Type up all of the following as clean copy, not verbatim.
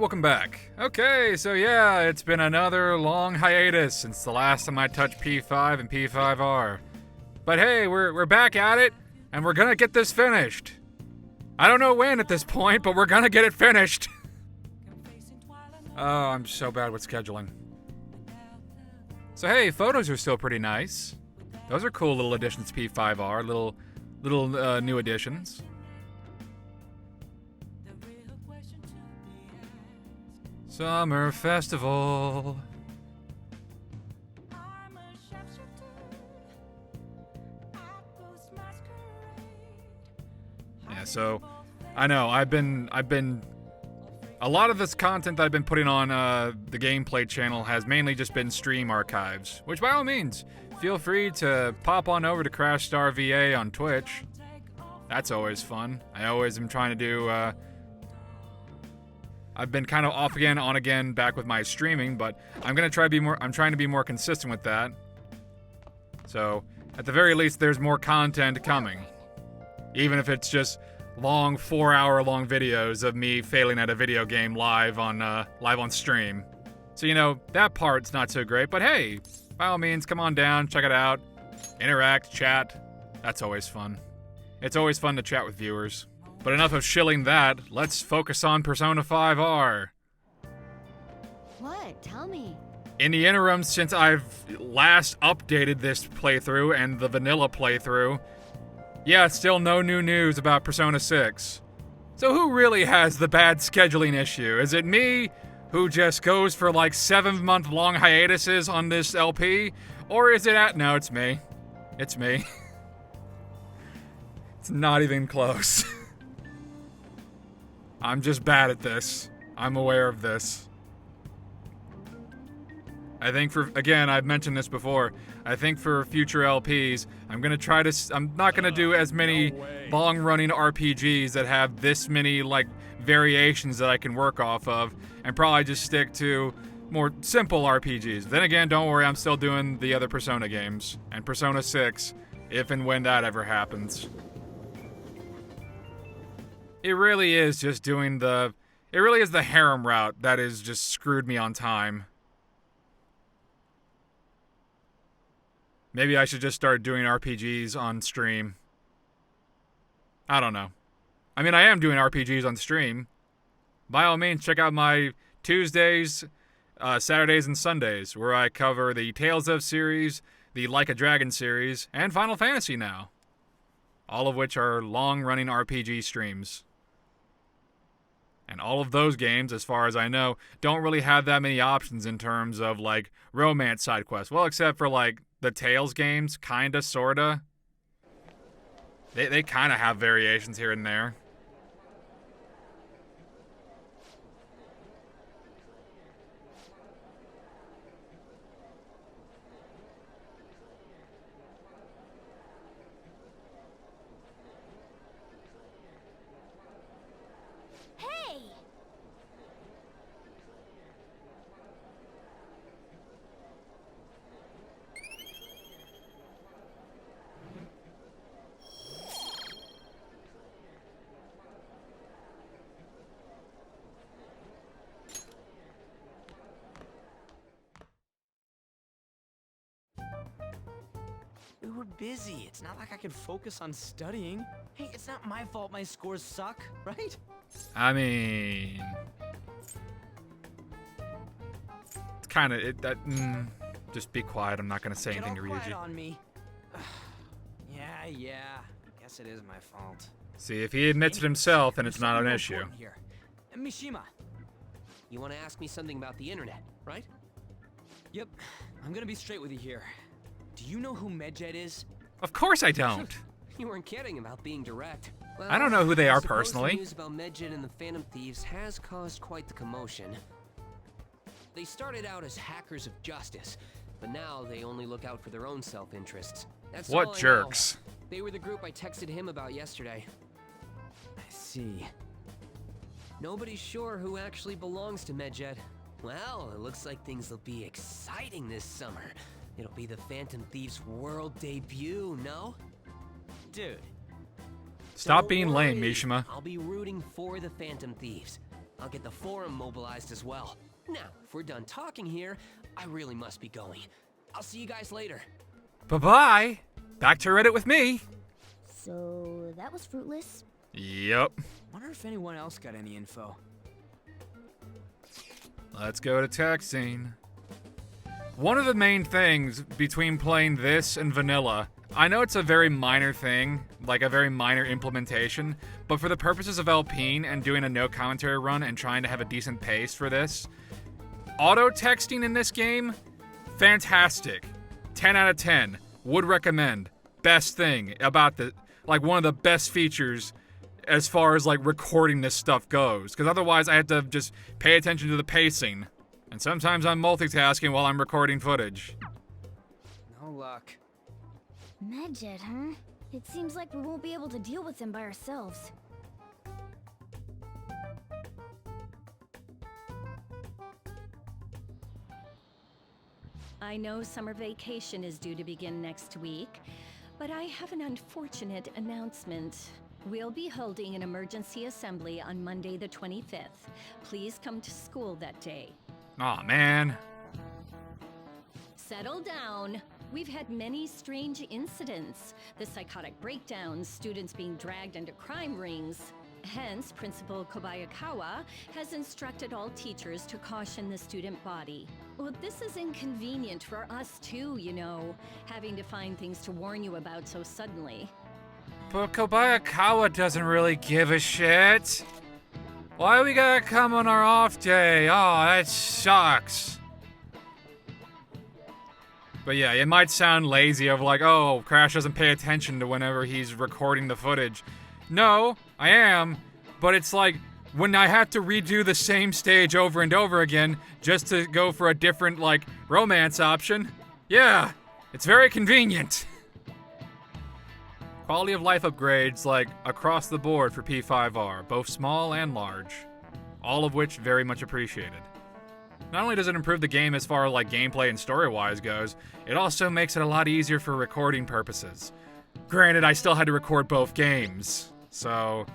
welcome back. Okay, so yeah, it's been another long hiatus since the last time I touched P5 and P5R. But hey, we're back at it, and we're gonna get this finished. I don't know when at this point, but we're gonna get it finished. Oh, I'm so bad with scheduling. So hey, photos are still pretty nice. Those are cool little additions to P5R, little new additions. Summer Festival. Yeah, so I know I've been a lot of this content that I've been putting on the gameplay channel has mainly just been stream archives, which by all means, feel free to pop on over to Crash Star VA on Twitch. That's always fun. I always am trying to do I've been kind of off again, on again, back with my streaming, but I'm trying to be more consistent with that. So, at the very least, there's more content coming. Even if it's just long 4-hour-long videos of me failing at a video game live on stream. So, you know, that part's not so great, but hey, by all means, come on down, check it out, interact, chat. That's always fun. It's always fun to chat with viewers. But enough of shilling that, let's focus on Persona 5R. What? Tell me. In the interim, since I've last updated this playthrough and the vanilla playthrough, yeah, still no new news about Persona 6. So who really has the bad scheduling issue? Is it me, who just goes for like 7-month-long hiatuses on this LP? Or is it no, it's me. It's me. It's not even close. I'm just bad at this. I'm aware of this. I think I've mentioned this before, I think for future LPs, I'm not gonna do as many long-running RPGs that have this many, like, variations that I can work off of, and probably just stick to more simple RPGs. Then again, don't worry, I'm still doing the other Persona games, and Persona 6, if and when that ever happens. It really is just it really is the harem route that has just screwed me on time. Maybe I should just start doing RPGs on stream. I don't know. I mean, I am doing RPGs on stream. By all means, check out my Tuesdays, Saturdays, and Sundays, where I cover the Tales of series, the Like a Dragon series, and Final Fantasy now. All of which are long-running RPG streams. And all of those games, as far as I know, don't really have that many options in terms of, like, romance side quests. Well, except for, like, the Tales games, kinda, sorta. They kinda have variations here and there. We were busy. It's not like I could focus on studying. Hey, it's not my fault my scores suck, right? I mean, it's kind of just be quiet. I'm not gonna say anything to Ryuji. On me. Yeah. Guess it is my fault. See, if he admits it himself, then it's not an issue. Here. Mishima. You want to ask me something about the internet, right? Yep. I'm gonna be straight with you here. Do you know who Medjed is? Of course I don't. You weren't kidding about being direct. Well, I don't know who they are I suppose personally. The news about Medjed and the Phantom Thieves has caused quite the commotion. They started out as hackers of justice, but now they only look out for their own self-interests. That's all I What know. jerks. They were the group I texted him about yesterday. I see. Nobody's sure who actually belongs to Medjed. Well, it looks like things will be exciting this summer. It'll be the Phantom Thieves' world debut, no? Dude. Stop Don't being lame, worry. Mishima. I'll be rooting for the Phantom Thieves. I'll get the forum mobilized as well. Now, if we're done talking here, I really must be going. I'll see you guys later. Bye-bye. Back to Reddit with me. So that was fruitless? Yep. Wonder if anyone else got any info. Let's go to texting. One of the main things between playing this and vanilla, I know it's a very minor thing, like a very minor implementation, but for the purposes of LPing and doing a no commentary run and trying to have a decent pace for this, auto texting in this game, fantastic. 10 out of 10. Would recommend. Best thing about the, like one of the best features as far as like recording this stuff goes. Because otherwise I have to just pay attention to the pacing. And sometimes I'm multitasking while I'm recording footage. No luck. Medjed, huh? It seems like we won't be able to deal with him by ourselves. I know summer vacation is due to begin next week, but I have an unfortunate announcement. We'll be holding an emergency assembly on Monday the 25th. Please come to school that day. Aw, man. Settle down. We've had many strange incidents. The psychotic breakdowns, students being dragged into crime rings. Hence, Principal Kobayakawa has instructed all teachers to caution the student body. Well, this is inconvenient for us too, you know, having to find things to warn you about so suddenly. But Kobayakawa doesn't really give a shit. Why we gotta come on our off day? Oh, that sucks. But yeah, it might sound lazy of like, oh, Crash doesn't pay attention to whenever he's recording the footage. No, I am, but it's like when I have to redo the same stage over and over again just to go for a different, like, romance option. Yeah, it's very convenient. Quality of life upgrades, like, across the board for P5R, both small and large. All of which very much appreciated. Not only does it improve the game as far as, like, gameplay and story-wise goes, it also makes it a lot easier for recording purposes. Granted, I still had to record both games, so,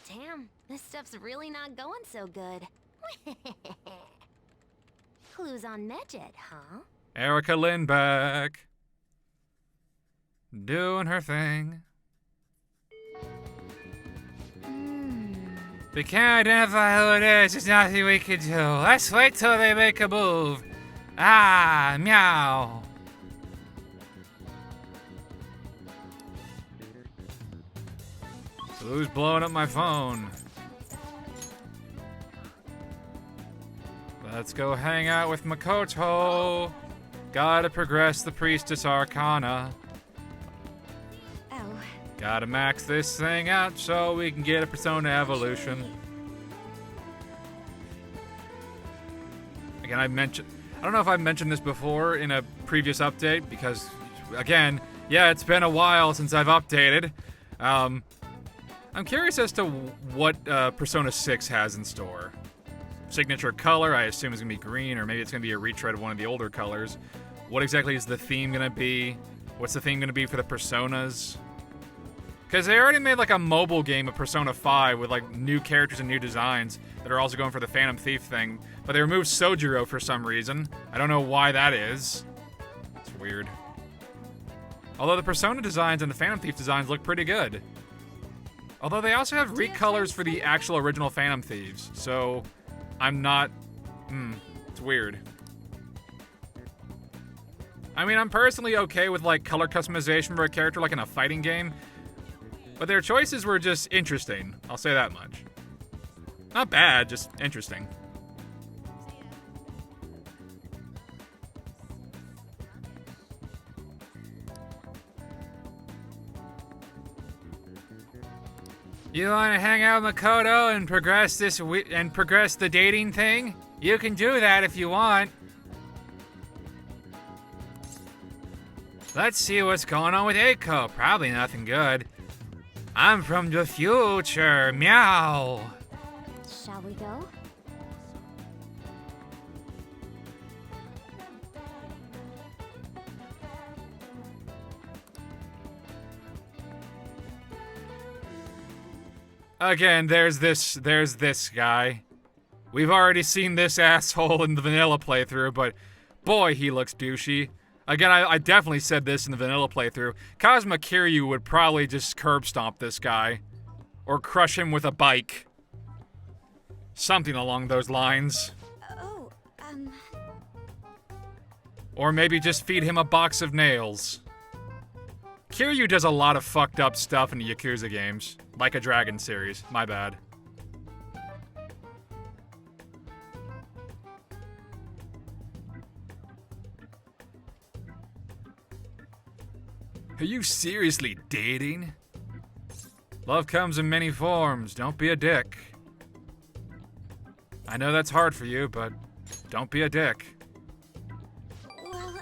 Damn, this stuff's really not going so good. Clues on Medjed, huh? Erica Lindbeck. Doing her thing. We can't identify who it is, there's nothing we can do. Let's wait till they make a move. Ah, meow. So who's blowing up my phone? Let's go hang out with Makoto. Gotta progress the Priestess Arcana. Oh. Gotta max this thing out so we can get a Persona Evolution. Again, I don't know if I've mentioned this before in a previous update because, again, yeah, it's been a while since I've updated. I'm curious as to what Persona 6 has in store. Signature color, I assume is going to be green, or maybe it's going to be a retread of one of the older colors. What exactly is the theme going to be? What's the theme going to be for the Personas? Because they already made like a mobile game of Persona 5 with like new characters and new designs that are also going for the Phantom Thief thing, but they removed Sojiro for some reason. I don't know why that is. It's weird. Although the Persona designs and the Phantom Thief designs look pretty good. Although they also have recolors for the actual original Phantom Thieves, so I'm not... it's weird. I mean, I'm personally okay with, like, color customization for a character like in a fighting game, but their choices were just interesting. I'll say that much. Not bad, just interesting. You want to hang out with Makoto and progress the dating thing? You can do that if you want. Let's see what's going on with Eiko. Probably nothing good. I'm from the future. Meow. Shall we go? Again, there's this guy. We've already seen this asshole in the vanilla playthrough, but boy, he looks douchey. Again, I definitely said this in the vanilla playthrough. Kazuma Kiryu would probably just curb stomp this guy. Or crush him with a bike. Something along those lines. Oh, Or maybe just feed him a box of nails. Kiryu does a lot of fucked up stuff in the Yakuza games. Like a Dragon series. My bad. Are you seriously dating? Love comes in many forms. Don't be a dick. I know that's hard for you, but don't be a dick. well,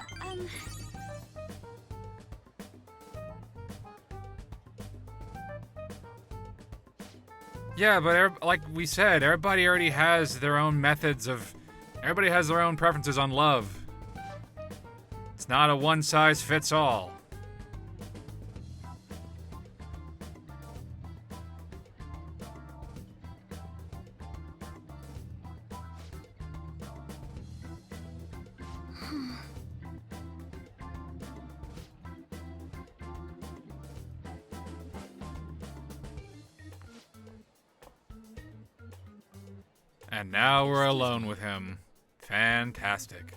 Yeah, but like we said, everybody already has their own methods of... Everybody has their own preferences on love. It's not a one-size-fits-all. And now we're alone with him. Fantastic.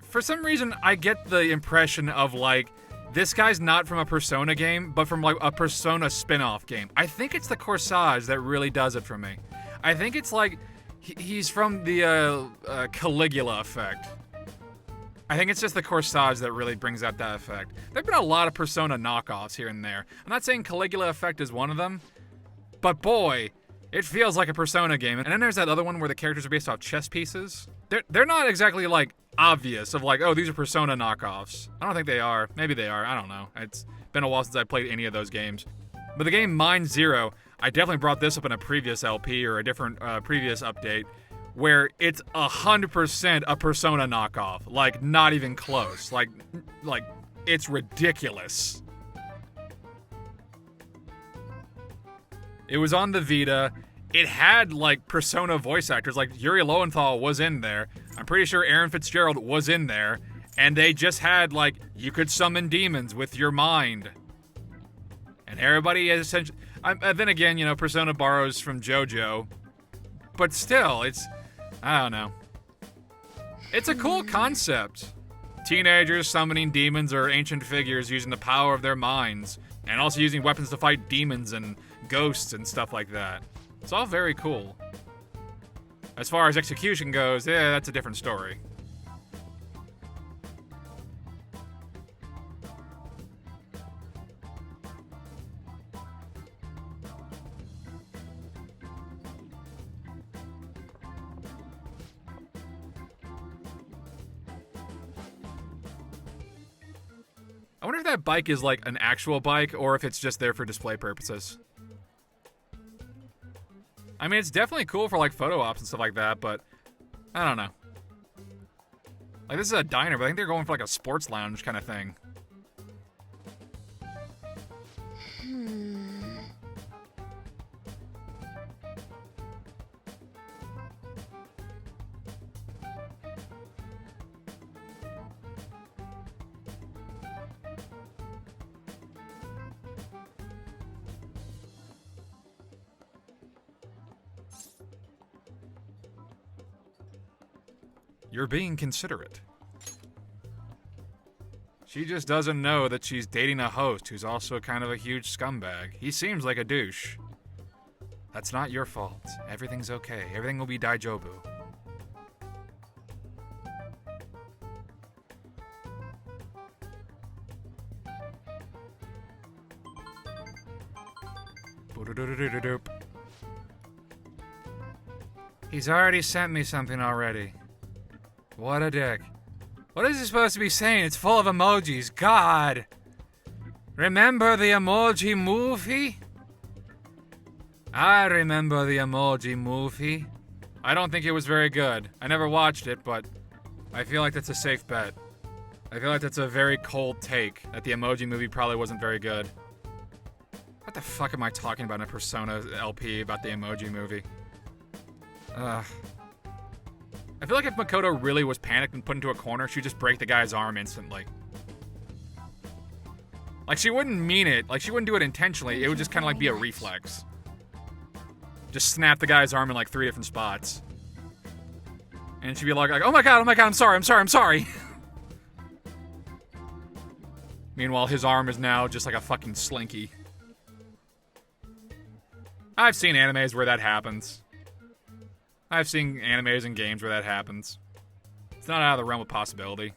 For some reason, I get the impression of, like, this guy's not from a Persona game, but from, like, a Persona spin-off game. I think it's the corsage that really does it for me. I think it's, like, he's from the, Caligula effect. I think it's just the corsage that really brings out that effect. There have been a lot of Persona knockoffs here and there. I'm not saying Caligula effect is one of them, but boy, it feels like a Persona game. And then there's that other one where the characters are based off chess pieces. They're not exactly, like, obvious of, like, oh, these are Persona knockoffs. I don't think they are. Maybe they are. I don't know. It's been a while since I played any of those games. But the game Mind Zero, I definitely brought this up in a previous LP or a different previous update, where it's 100% a Persona knockoff. Like, not even close. Like, it's ridiculous. It was on the Vita. It had, like, Persona voice actors. Like, Yuri Lowenthal was in there. I'm pretty sure Aaron Fitzgerald was in there. And they just had, like, you could summon demons with your mind. And everybody is essentially... then again, you know, Persona borrows from JoJo. But still, it's... I don't know. It's a cool concept. Teenagers summoning demons or ancient figures using the power of their minds, and also using weapons to fight demons and ghosts and stuff like that. It's all very cool. As far as execution goes, yeah, that's a different story. I wonder if that bike is like an actual bike or if it's just there for display purposes. I mean, it's definitely cool for like photo ops and stuff like that, but I don't know. Like, this is a diner, but I think they're going for like a sports lounge kind of thing. You're being considerate. She just doesn't know that she's dating a host who's also kind of a huge scumbag. He seems like a douche. That's not your fault. Everything's okay. Everything will be daijobu. He's already sent me something already. What a dick. What is he supposed to be saying? It's full of emojis. God. Remember the emoji movie? I remember the emoji movie. I don't think it was very good. I never watched it, but I feel like that's a safe bet. I feel like that's a very cold take, that the emoji movie probably wasn't very good. What the fuck am I talking about in a Persona LP about the emoji movie? I feel like if Makoto really was panicked and put into a corner, she'd just break the guy's arm instantly. Like, she wouldn't mean it. Like, she wouldn't do it intentionally. It would just kind of like be a reflex. Just snap the guy's arm in like 3 different spots. And she'd be like, oh my god, I'm sorry. Meanwhile, his arm is now just like a fucking slinky. I've seen animes where that happens. I've seen animes and games where that happens. It's not out of the realm of possibility.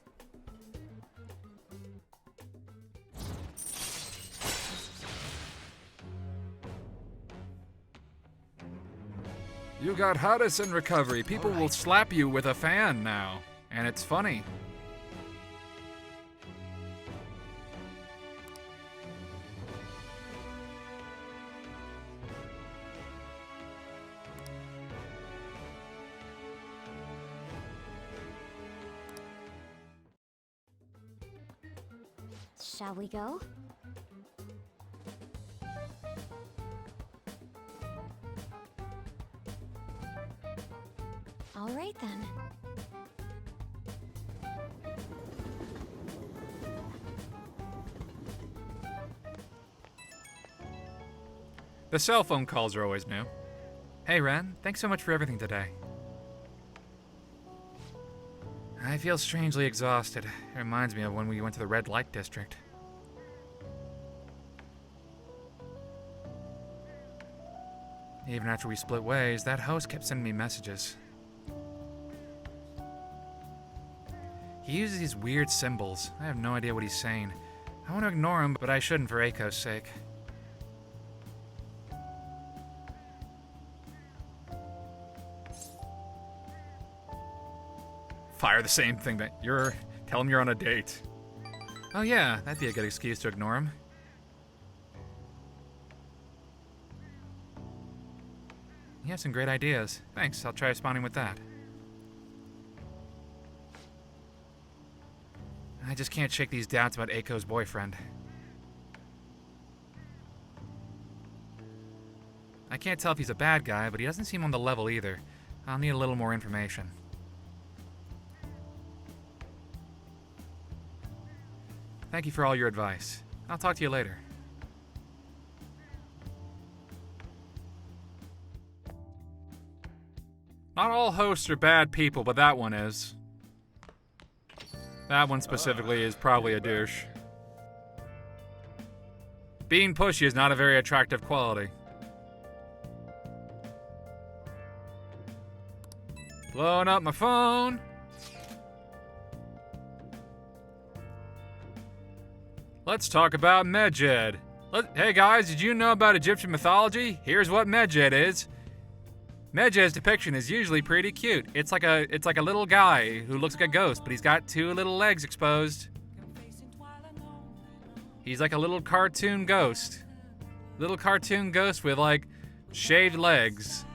You got hottest in recovery. People will slap you with a fan now. And it's funny. Shall we go? All right then. The cell phone calls are always new. Hey Ren, thanks so much for everything today. I feel strangely exhausted. It reminds me of when we went to the red light district. Even after we split ways, that host kept sending me messages. He uses these weird symbols. I have no idea what he's saying. I want to ignore him, but I shouldn't for Aiko's sake. Fire the same thing that tell him you're on a date. Oh yeah, that'd be a good excuse to ignore him. You have some great ideas. Thanks, I'll try responding with that. I just can't shake these doubts about Aiko's boyfriend. I can't tell if he's a bad guy, but he doesn't seem on the level either. I'll need a little more information. Thank you for all your advice. I'll talk to you later. Not all hosts are bad people, but that one is. That one specifically is probably a douche. Being pushy is not a very attractive quality. Blowing up my phone. Let's talk about Medjed. Hey guys, did you know about Egyptian mythology? Here's what Medjed is. Medjed's depiction is usually pretty cute. It's like a little guy who looks like a ghost, but he's got 2 little legs exposed. He's like a little cartoon ghost. Little cartoon ghost with like shaved legs.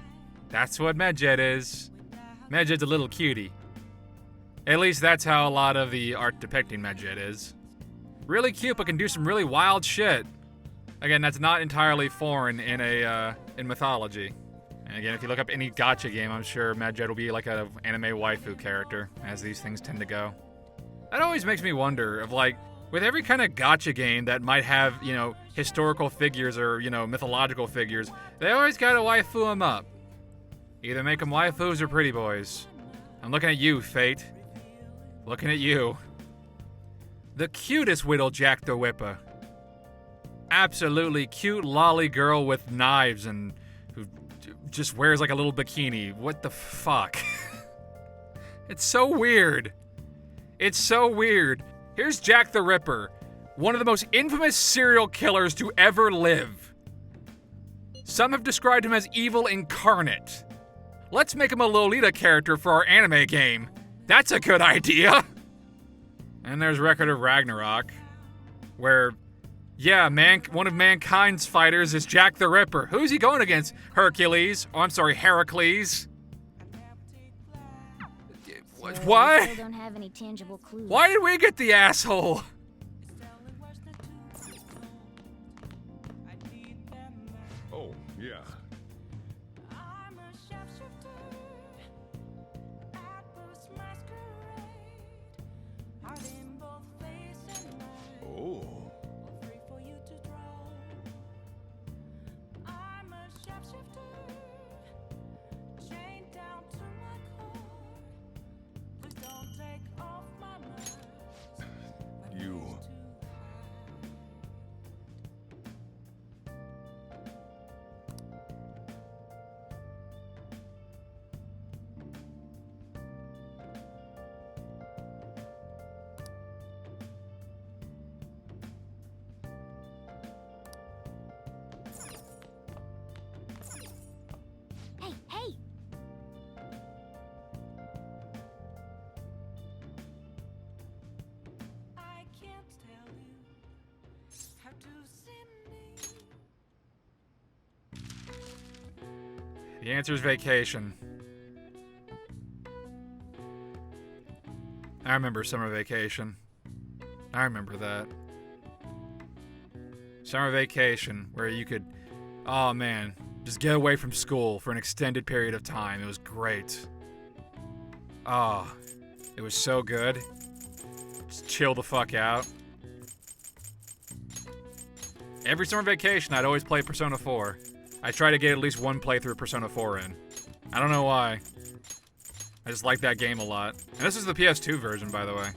That's what Medjed is. Medjed's a little cutie. At least that's how a lot of the art depicting Medjed is. Really cute, but can do some really wild shit. Again, that's not entirely foreign in mythology. And again, if you look up any gacha game, I'm sure Medjed will be like an anime waifu character, as these things tend to go. That always makes me wonder of like, with every kind of gacha game that might have, historical figures or, mythological figures, they always gotta waifu them up. Either make them waifus or pretty boys. I'm looking at you, Fate. Looking at you. The cutest Whittle Jack the Whipper. Absolutely cute lolly girl with knives and who just wears like a little bikini. What the fuck? It's so weird. It's so weird. Here's Jack the Ripper, one of the most infamous serial killers to ever live. Some have described him as evil incarnate. Let's make him a Lolita character for our anime game. That's a good idea. And there's Record of Ragnarok, where, yeah, one of mankind's fighters is Jack the Ripper. Who's he going against? Hercules. Oh, I'm sorry, Heracles. So Why? We still don't have any tangible clues. Why did we get the asshole? Oh, yeah. Oh. You. Hey, hey! The answer is vacation. I remember summer vacation. I remember that. Summer vacation, where you could, oh man, just get away from school for an extended period of time. It was great. Oh, it was so good. Just chill the fuck out. Every summer vacation, I'd always play Persona 4. I try to get at least one playthrough of Persona 4 in. I don't know why. I just like that game a lot. And this is the PS2 version, by the way.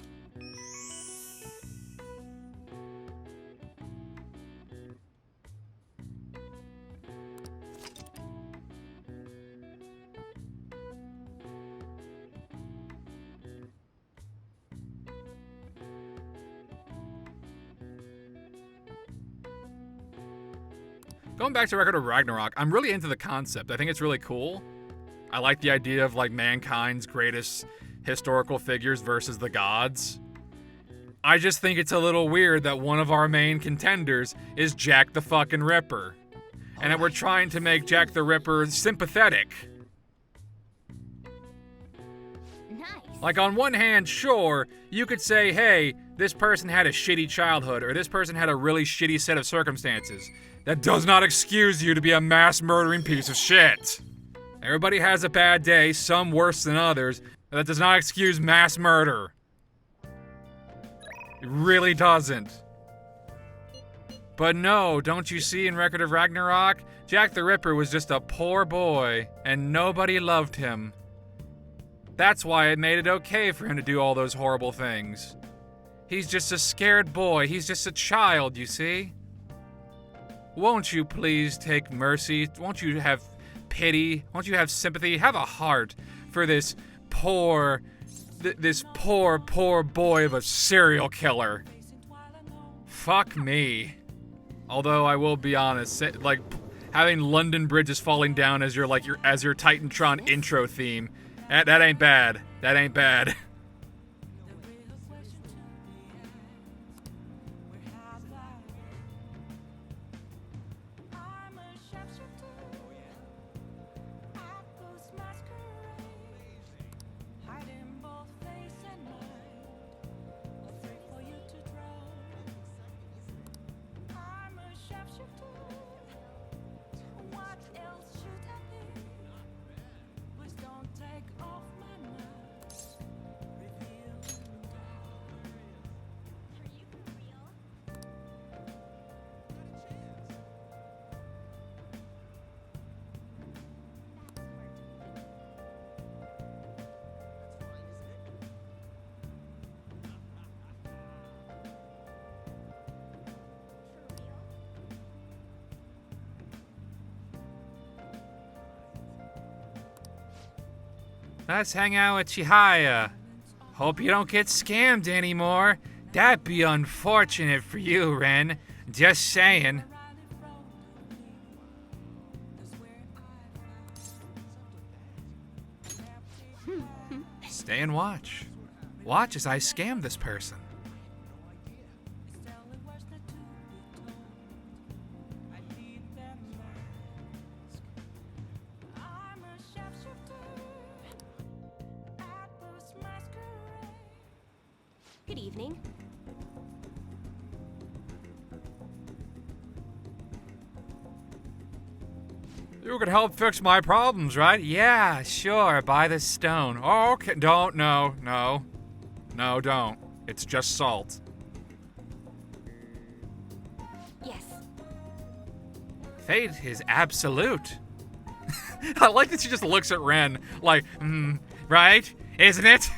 Going back to Record of Ragnarok, I'm really into the concept. I think it's really cool. I like the idea of like mankind's greatest historical figures versus the gods. I just think it's a little weird that one of our main contenders is Jack the fucking Ripper. And that we're trying to make Jack the Ripper sympathetic. Nice. Like on one hand, sure, you could say, hey, this person had a shitty childhood, or this person had a really shitty set of circumstances. That does not excuse you to be a mass murdering piece of shit. Everybody has a bad day, some worse than others, but that does not excuse mass murder. It really doesn't. But no, don't you see in Record of Ragnarok? Jack the Ripper was just a poor boy, and nobody loved him. That's why it made it okay for him to do all those horrible things. He's just a scared boy, he's just a child, you see? Won't you please take mercy? Won't you have pity? Won't you have sympathy? Have a heart for this poor boy of a serial killer. Fuck me. Although I will be honest, like having London Bridges falling down as your Titantron intro theme, that ain't bad. That ain't bad. Let's hang out with Chihaya. Hope you don't get scammed anymore. That'd be unfortunate for you, Ren. Just saying. Stay and watch. Watch as I scam this person. Good evening. You could help fix my problems, right? Yeah, sure. Buy this stone. Oh, okay. Don't. No. No, don't. It's just salt. Yes. Fate is absolute. I like that she just looks at Ren like, right? Isn't it?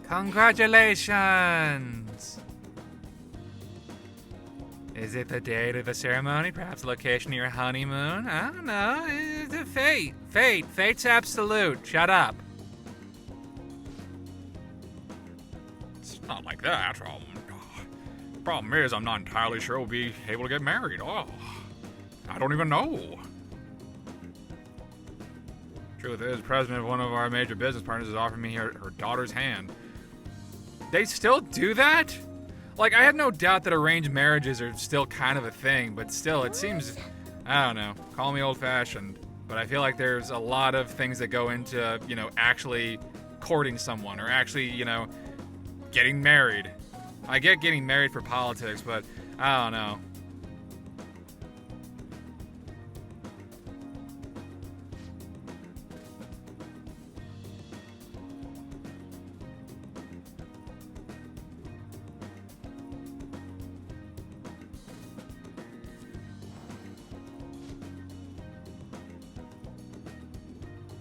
Congratulations! Is it the date of the ceremony? Perhaps the location of your honeymoon? I don't know. It's a fate. Fate's absolute. Shut up. It's not like that. The problem is I'm not entirely sure we'll be able to get married. Oh, I don't even know. Truth is, the president of one of our major business partners has offered me her daughter's hand. They still do that? Like, I have no doubt that arranged marriages are still kind of a thing, but still, it seems, I don't know, call me old-fashioned, but I feel like there's a lot of things that go into, actually courting someone or actually, getting married. I get getting married for politics, but I don't know.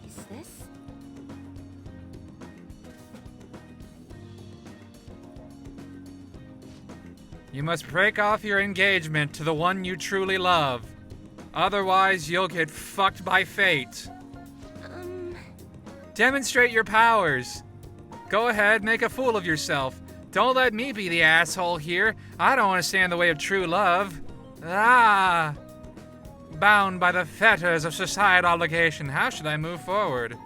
Is this? You must break off your engagement to the one you truly love. Otherwise, you'll get fucked by fate. Demonstrate your powers. Go ahead, make a fool of yourself. Don't let me be the asshole here. I don't want to stand in the way of true love. Ah! Bound by the fetters of societal obligation, how should I move forward?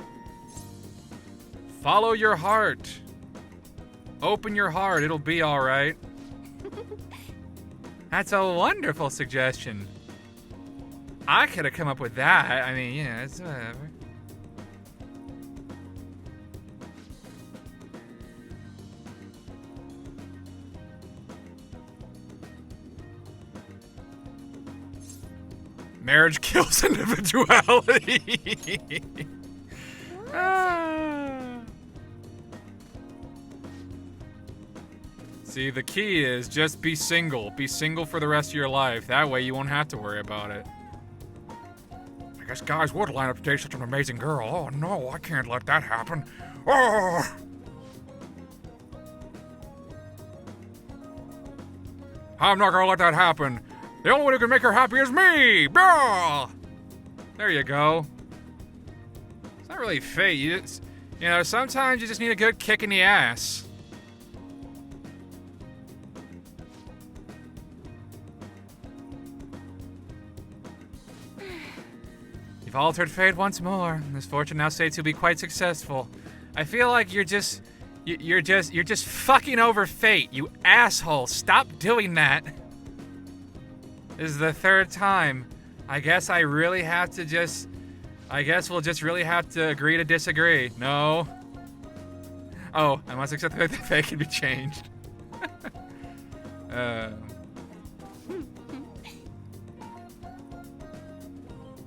Follow your heart. Open your heart, it'll be alright. That's a wonderful suggestion. I could have come up with that. I mean, it's whatever. Marriage kills individuality. See, the key is just be single. Be single for the rest of your life. That way you won't have to worry about it. I guess guys would line up to date such an amazing girl. Oh no, I can't let that happen. Oh! I'm not gonna let that happen. The only one who can make her happy is me! Bah! There you go. It's not really fate. Sometimes you just need a good kick in the ass. You've altered fate once more. This fortune now states you'll be quite successful. I feel like you're just fucking over fate, you asshole. Stop doing that. This is the third time. I guess we'll just really have to agree to disagree. No. Oh, I must accept that the fate can be changed.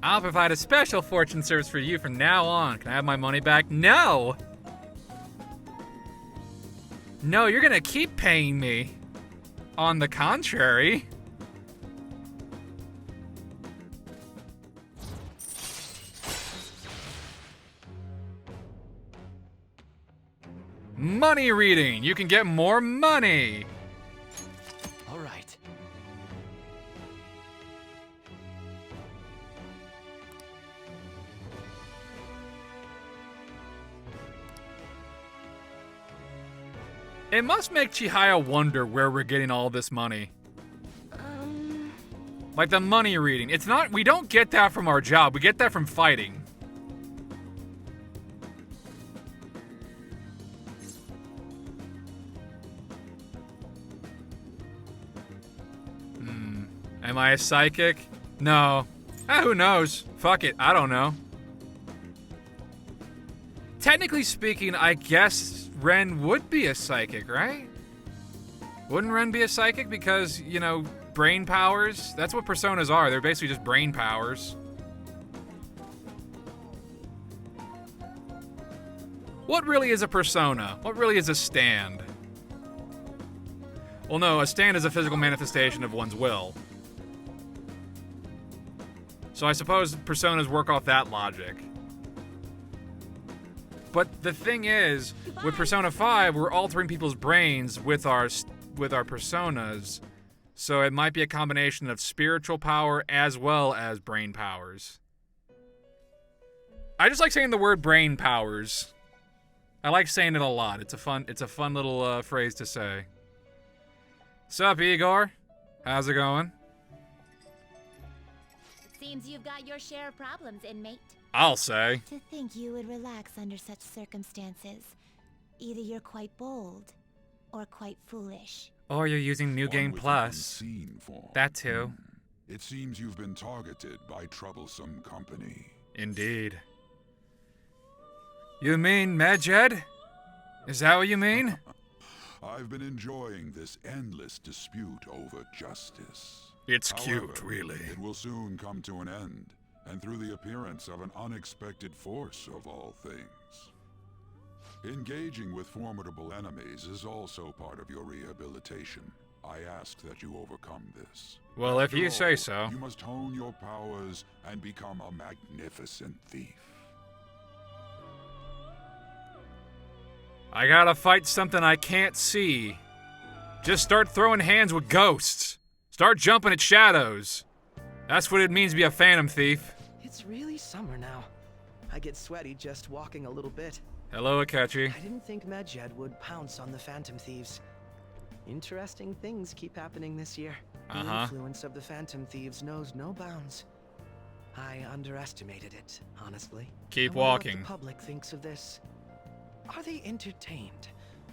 I'll provide a special fortune service for you from now on. Can I have my money back? No! No, you're gonna keep paying me. On the contrary. Money reading. You can get more money. All right. It must make Chihaya wonder where we're getting all this money. Like the money reading. It's not, we don't get that from our job. We get that from fighting. Am I a psychic? No. Who knows? Fuck it. I don't know. Technically speaking, I guess Ren would be a psychic, right? Wouldn't Ren be a psychic? Because, you know, brain powers? That's what personas are. They're basically just brain powers. What really is a persona? What really is a stand? Well, no, a stand is a physical manifestation of one's will. So I suppose personas work off that logic. But the thing is, with Persona 5, we're altering people's brains with our personas. So it might be a combination of spiritual power as well as brain powers. I just like saying the word brain powers. I like saying it a lot. It's a fun little phrase to say. Sup, Igor? How's it going? Seems you've got your share of problems, inmate. I'll say. To think you would relax under such circumstances. Either you're quite bold, or quite foolish. Or you're using New One Game with an Plus. unseen form. That too. It seems you've been targeted by troublesome company. Indeed. You mean Medjed? Is that what you mean? I've been enjoying this endless dispute over justice. It's However, cute, really. It will soon come to an end, and through the appearance of an unexpected force of all things. Engaging with formidable enemies is also part of your rehabilitation. I ask that you overcome this. Well, if After you all, say so. You must hone your powers and become a magnificent thief. I gotta fight something I can't see. Just start throwing hands with ghosts. Start jumping at shadows. That's what it means to be a phantom thief. It's really summer now. I get sweaty just walking a little bit. Hello, Akechi. I didn't think Medjed would pounce on the Phantom Thieves. Interesting things keep happening this year. The influence of the Phantom Thieves knows no bounds. I underestimated it, honestly. Keep I wonder walking. what the public thinks of this. Are they entertained?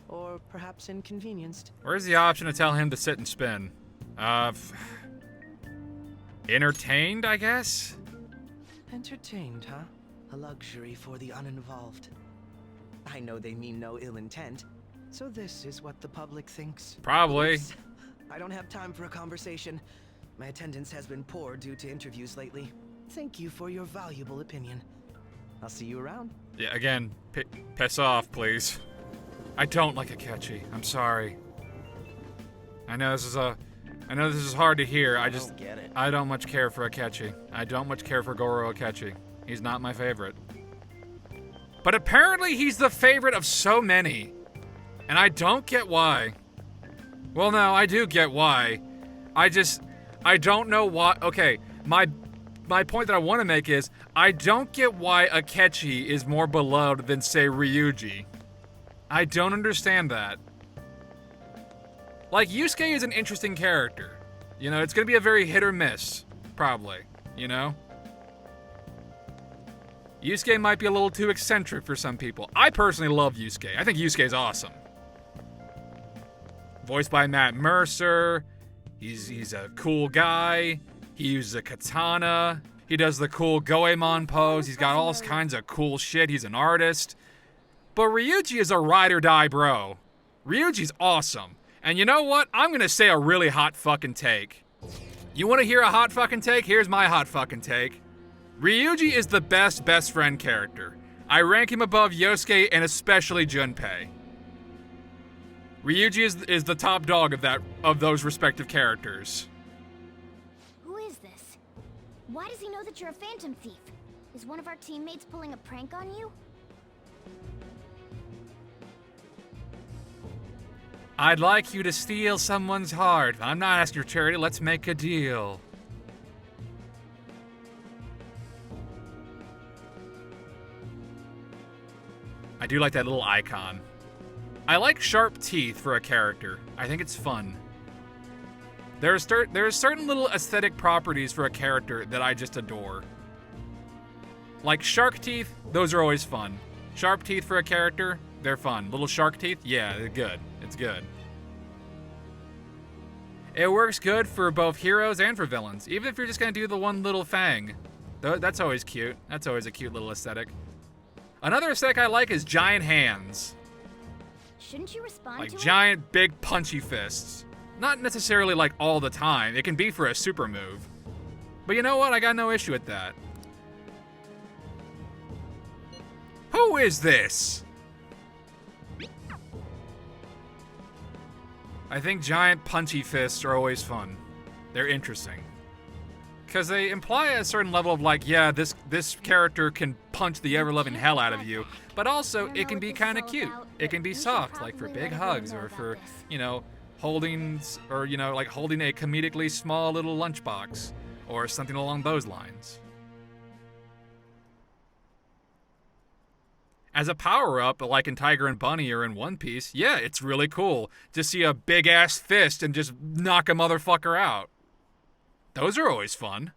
Or perhaps inconvenienced? Where's the option to tell him to sit and spin? Entertained, I guess? Entertained, huh? A luxury for the uninvolved. I know they mean no ill intent, so this is what the public thinks. Probably. Oops. I don't have time for a conversation. My attendance has been poor due to interviews lately. Thank you for your valuable opinion. I'll see you around. Yeah, again, piss off, please. I don't like Akechi. I'm sorry. I know this is hard to hear. I don't get it. I don't much care for Akechi. I don't much care for Goro Akechi. He's not my favorite. But apparently he's the favorite of so many. And I don't get why. Well, no, I do get why. I don't know why. Okay, my point that I want to make is, I don't get why Akechi is more beloved than, say, Ryuji. I don't understand that. Like, Yusuke is an interesting character. You know, it's gonna be a very hit or miss, probably, you know? Yusuke might be a little too eccentric for some people. I personally love Yusuke. I think Yusuke's awesome. Voiced by Matt Mercer. He's a cool guy. He uses a katana. He does the cool Goemon pose. He's got all kinds of cool shit. He's an artist. But Ryuji is a ride or die bro. Ryuji's awesome. And you know what? I'm gonna say a really hot fucking take. You wanna hear a hot fucking take? Here's my hot fucking take. Ryuji is the best friend character. I rank him above Yosuke and especially Junpei. Ryuji is the top dog of those respective characters. Who is this? Why does he know that you're a phantom thief? Is one of our teammates pulling a prank on you? I'd like you to steal someone's heart. I'm not asking for charity. Let's make a deal. I do like that little icon. I like sharp teeth for a character. I think it's fun. There are certain little aesthetic properties for a character that I just adore. Like shark teeth, those are always fun. Sharp teeth for a character, they're fun. Little shark teeth, yeah, they're good. It's good. It works good for both heroes and for villains, even if you're just gonna do the one little fang. That's always cute. That's always a cute little aesthetic. Another aesthetic I like is giant hands. Shouldn't you respond Like to giant, big, punchy fists. Not necessarily like all the time. It can be for a super move. But you know what? I got no issue with that. Who is this? I think giant punchy fists are always fun. They're interesting. Because they imply a certain level of like, yeah, this character can punch the ever-loving hell out of you. But also, it can be kind of cute. It can be soft, like for big hugs or for, you know, holding, or, you know, like holding a comedically small little lunchbox. Or something along those lines. As a power-up, like in Tiger and Bunny or in One Piece, yeah, it's really cool to see a big-ass fist and just knock a motherfucker out. Those are always fun.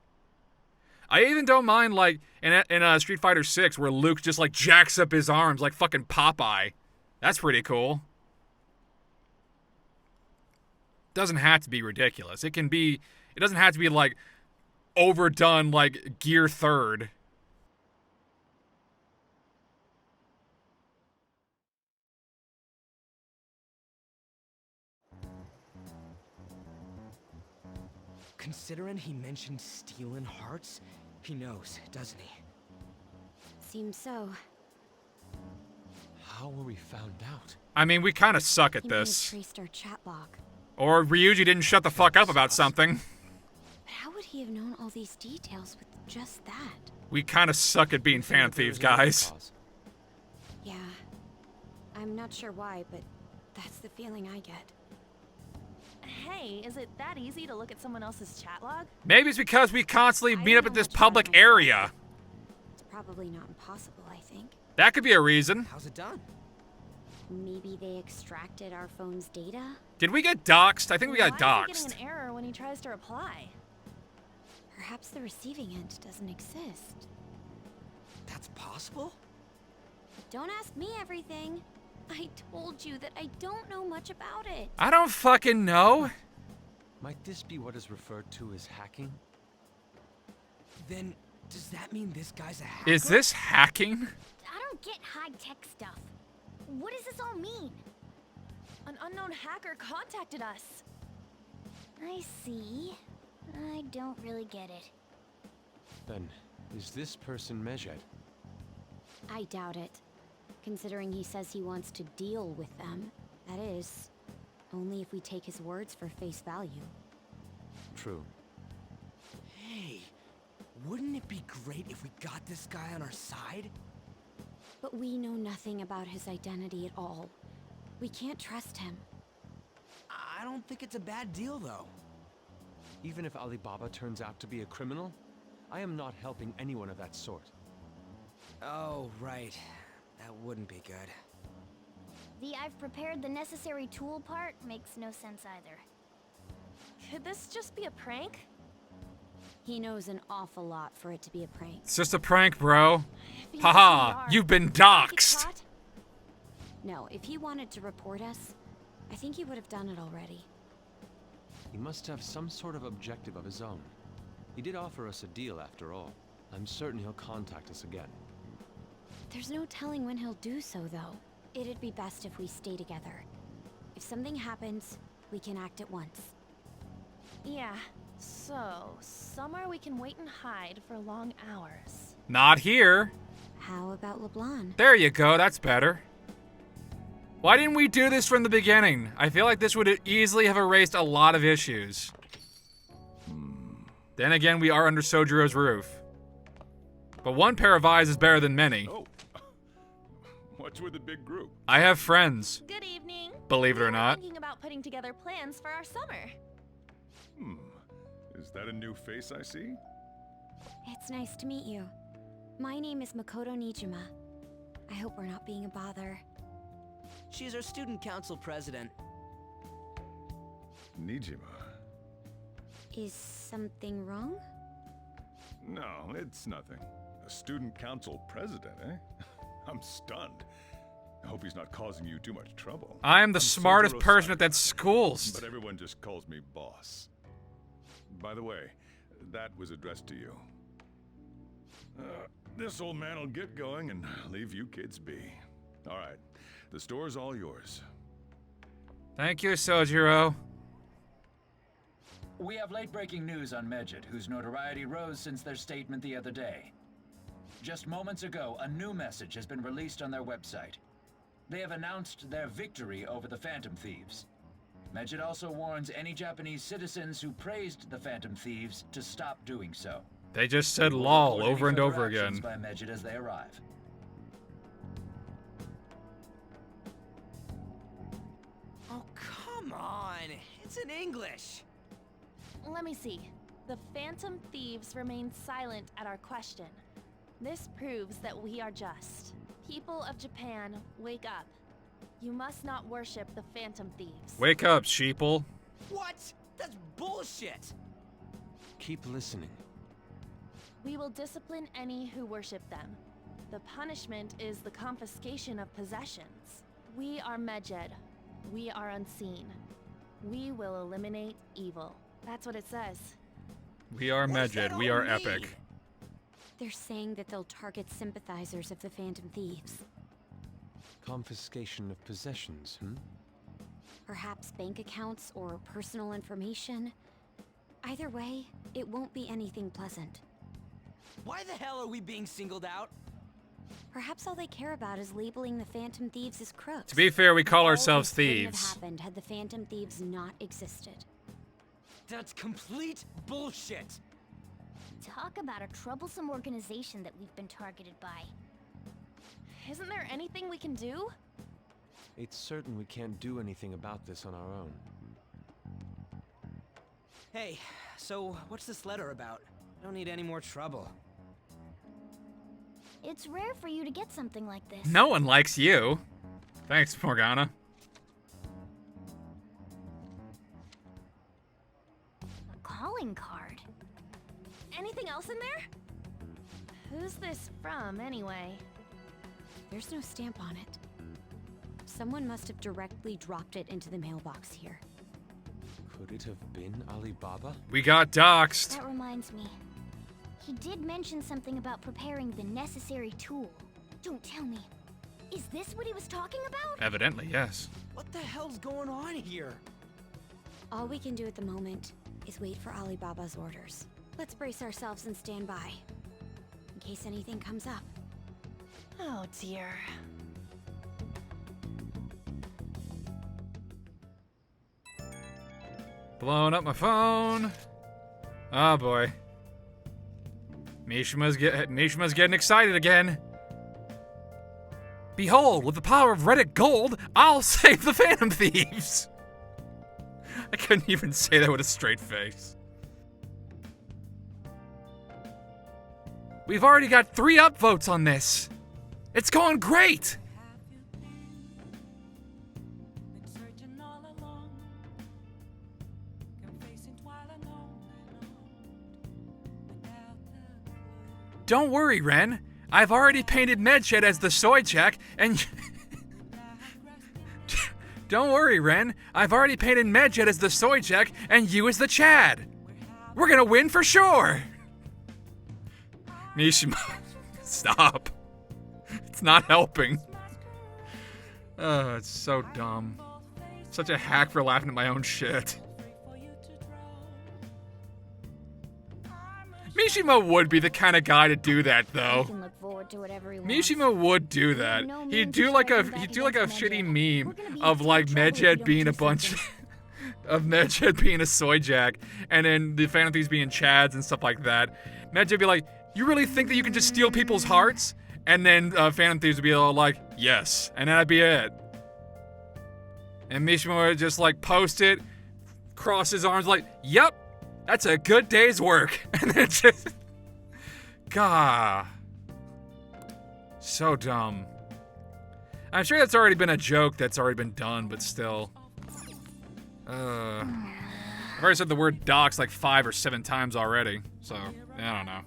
I even don't mind, like, in Street Fighter 6, where Luke just, like, jacks up his arms like fucking Popeye. That's pretty cool. Doesn't have to be ridiculous. It doesn't have to be, like, overdone, like, Gear 3rd. Considering he mentioned stealing hearts, he knows, doesn't he? Seems so. How were we found out? I mean, we kind of suck at He may have this. traced our chat log. Or Ryuji didn't shut the fuck up about something. But how would he have known all these details with just that? We kind of suck at being Phantom Thieves, guys. Yeah. I'm not sure why, but that's the feeling I get. Hey, is it that easy to look at someone else's chat log? Maybe it's because we constantly meet up at this public area. It's probably not impossible, I think. That could be a reason. How's it done? Maybe they extracted our phone's data? Did we get doxxed? I think we got Why is he doxxed. getting an error when he tries to reply? Perhaps the receiving end doesn't exist. That's possible? Don't ask me everything. I told you that I don't know much about it. I don't fucking know. Might this be what is referred to as hacking? Then, does that mean this guy's a hacker? Is this hacking? I don't get high-tech stuff. What does this all mean? An unknown hacker contacted us. I see. I don't really get it. Then, is this person Medjed? I doubt it. Considering he says he wants to deal with them. That is, only if we take his words for face value. True. Hey, wouldn't it be great if we got this guy on our side? But we know nothing about his identity at all. We can't trust him. I don't think it's a bad deal, though. Even if Alibaba turns out to be a criminal, I am not helping anyone of that sort. Oh, right. That wouldn't be good. The "I've prepared the necessary tool" part makes no sense either. Could this just be a prank? He knows an awful lot for it to be a prank. It's just a prank, bro. If he Haha, knows we you've been are, will he get doxxed. caught? No, if he wanted to report us, I think he would have done it already. He must have some sort of objective of his own. He did offer us a deal after all. I'm certain he'll contact us again. There's no telling when he'll do so, though. It'd be best if we stay together. If something happens, we can act at once. Yeah, so somewhere we can wait and hide for long hours. Not here. How about LeBlanc? There you go, that's better. Why didn't we do this from the beginning? I feel like this would easily have erased a lot of issues. Then again, we are under Sojiro's roof. But one pair of eyes is better than many. Oh, what's with the big group? I have friends, Good evening. believe it We or were not. thinking about putting together plans for our summer. Is that a new face I see? It's nice to meet you. My name is Makoto Nijima. I hope we're not being a bother. She's our student council president. Nijima. Is something wrong? No, it's nothing. A student council president, eh? I'm stunned. I hope he's not causing you too much trouble. I'm the smartest person at that that school. But everyone just calls me boss. By the way, that was addressed to you. This old man will get going and leave you kids be. All right, the store's all yours. Thank you, Sojiro. We have late-breaking news on Medjed, whose notoriety rose since their statement the other day. Just moments ago, a new message has been released on their website. They have announced their victory over the Phantom Thieves. Medjed also warns any Japanese citizens who praised the Phantom Thieves to stop doing so. They just said lol over and over again. By Medjed as they arrive. Oh, come on. It's in English. Let me see. The Phantom Thieves remain silent at our question. This proves that we are just. People of Japan, wake up. You must not worship the Phantom Thieves. Wake up, sheeple. What? That's bullshit! Keep listening. We will discipline any who worship them. The punishment is the confiscation of possessions. We are Medjed. We are unseen. We will eliminate evil. That's what it says. We are Medjed. We are epic. They're saying that they'll target sympathizers of the Phantom Thieves. Confiscation of possessions, Perhaps bank accounts or personal information. Either way, it won't be anything pleasant. Why the hell are we being singled out? Perhaps all they care about is labeling the Phantom Thieves as crooks. To be fair, we call ourselves All this wouldn't thieves. have happened had the Phantom Thieves not existed. That's complete bullshit! Talk about a troublesome organization that we've been targeted by. Isn't there anything we can do? It's certain we can't do anything about this on our own. Hey, so what's this letter about? I don't need any more trouble. It's rare for you to get something like this. No one likes you. Thanks, Morgana. A calling card. Anything else in there? Who's this from, anyway? There's no stamp on it. Someone must have directly dropped it into the mailbox here. Could it have been Alibaba? We got doxxed. That reminds me. He did mention something about preparing the necessary tool. Don't tell me. Is this what he was talking about? Evidently, yes. What the hell's going on here? All we can do at the moment is wait for Alibaba's orders. Let's brace ourselves and stand by, in case anything comes up. Oh dear. Blowing up my phone. Oh boy. Mishima's getting excited again. Behold, with the power of Reddit Gold, I'll save the Phantom Thieves. I couldn't even say that with a straight face. We've already got 3 upvotes on this. It's going great. Don't worry, Ren. I've already painted Medjed as the soy check, and... Don't worry, Ren. I've already painted Medjed as the soy check, and you as the Chad. We're gonna win for sure. Mishima, stop. It's not helping. Oh, it's so dumb. Such a hack for laughing at my own shit. Mishima would be the kind of guy to do that, He though. can look forward to whatever he wants. Mishima would do that. No He'd means do of like a striking back shitty against meme Medjed. We're gonna be of in like trouble if we Medjed don't being do a bunch something. of Medjed being a soy jack, and then the Phantom Thieves being Chads and stuff like that. Medjed would be like, "You really think that you can just steal people's hearts?" And then Phantom Thieves would be all like, "Yes," and that'd be it. And Mishima would just like post it, cross his arms like, "Yep, that's a good day's work," and then just. Gah. So dumb. I'm sure that's already been a joke that's already been done, but still. I've already said the word docs like 5 or 7 times already, so I don't know.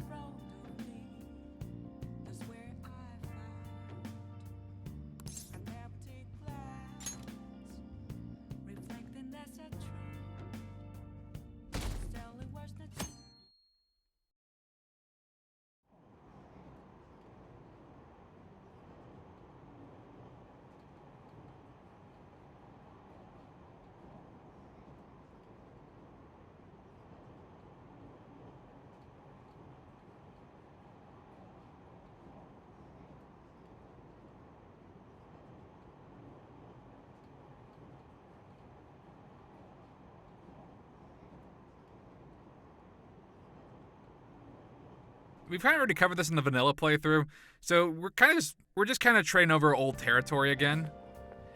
We've kind of already covered this in the vanilla playthrough, so we're just kind of trading over old territory again.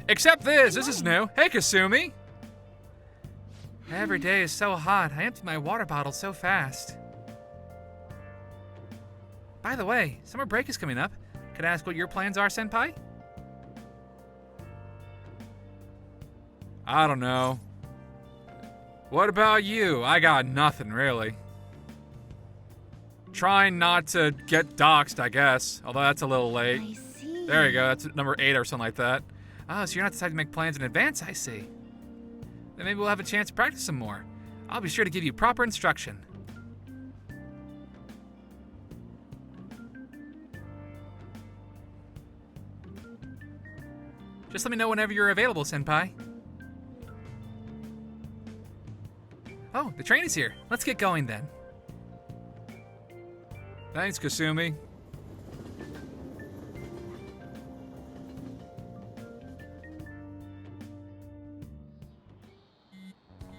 Except this is new. Hey, Kasumi. Every day is so hot. I empty my water bottle so fast. By the way, summer break is coming up. Could I ask what your plans are, Senpai? I don't know. What about you? I got nothing, really. Trying not to get doxxed, I guess. Although that's a little late. I see. There you go. That's number 8 or something like that. Oh, so you're not deciding to make plans in advance, I see. Then maybe we'll have a chance to practice some more. I'll be sure to give you proper instruction. Just let me know whenever you're available, Senpai. Oh, the train is here. Let's get going then. Thanks, Kasumi.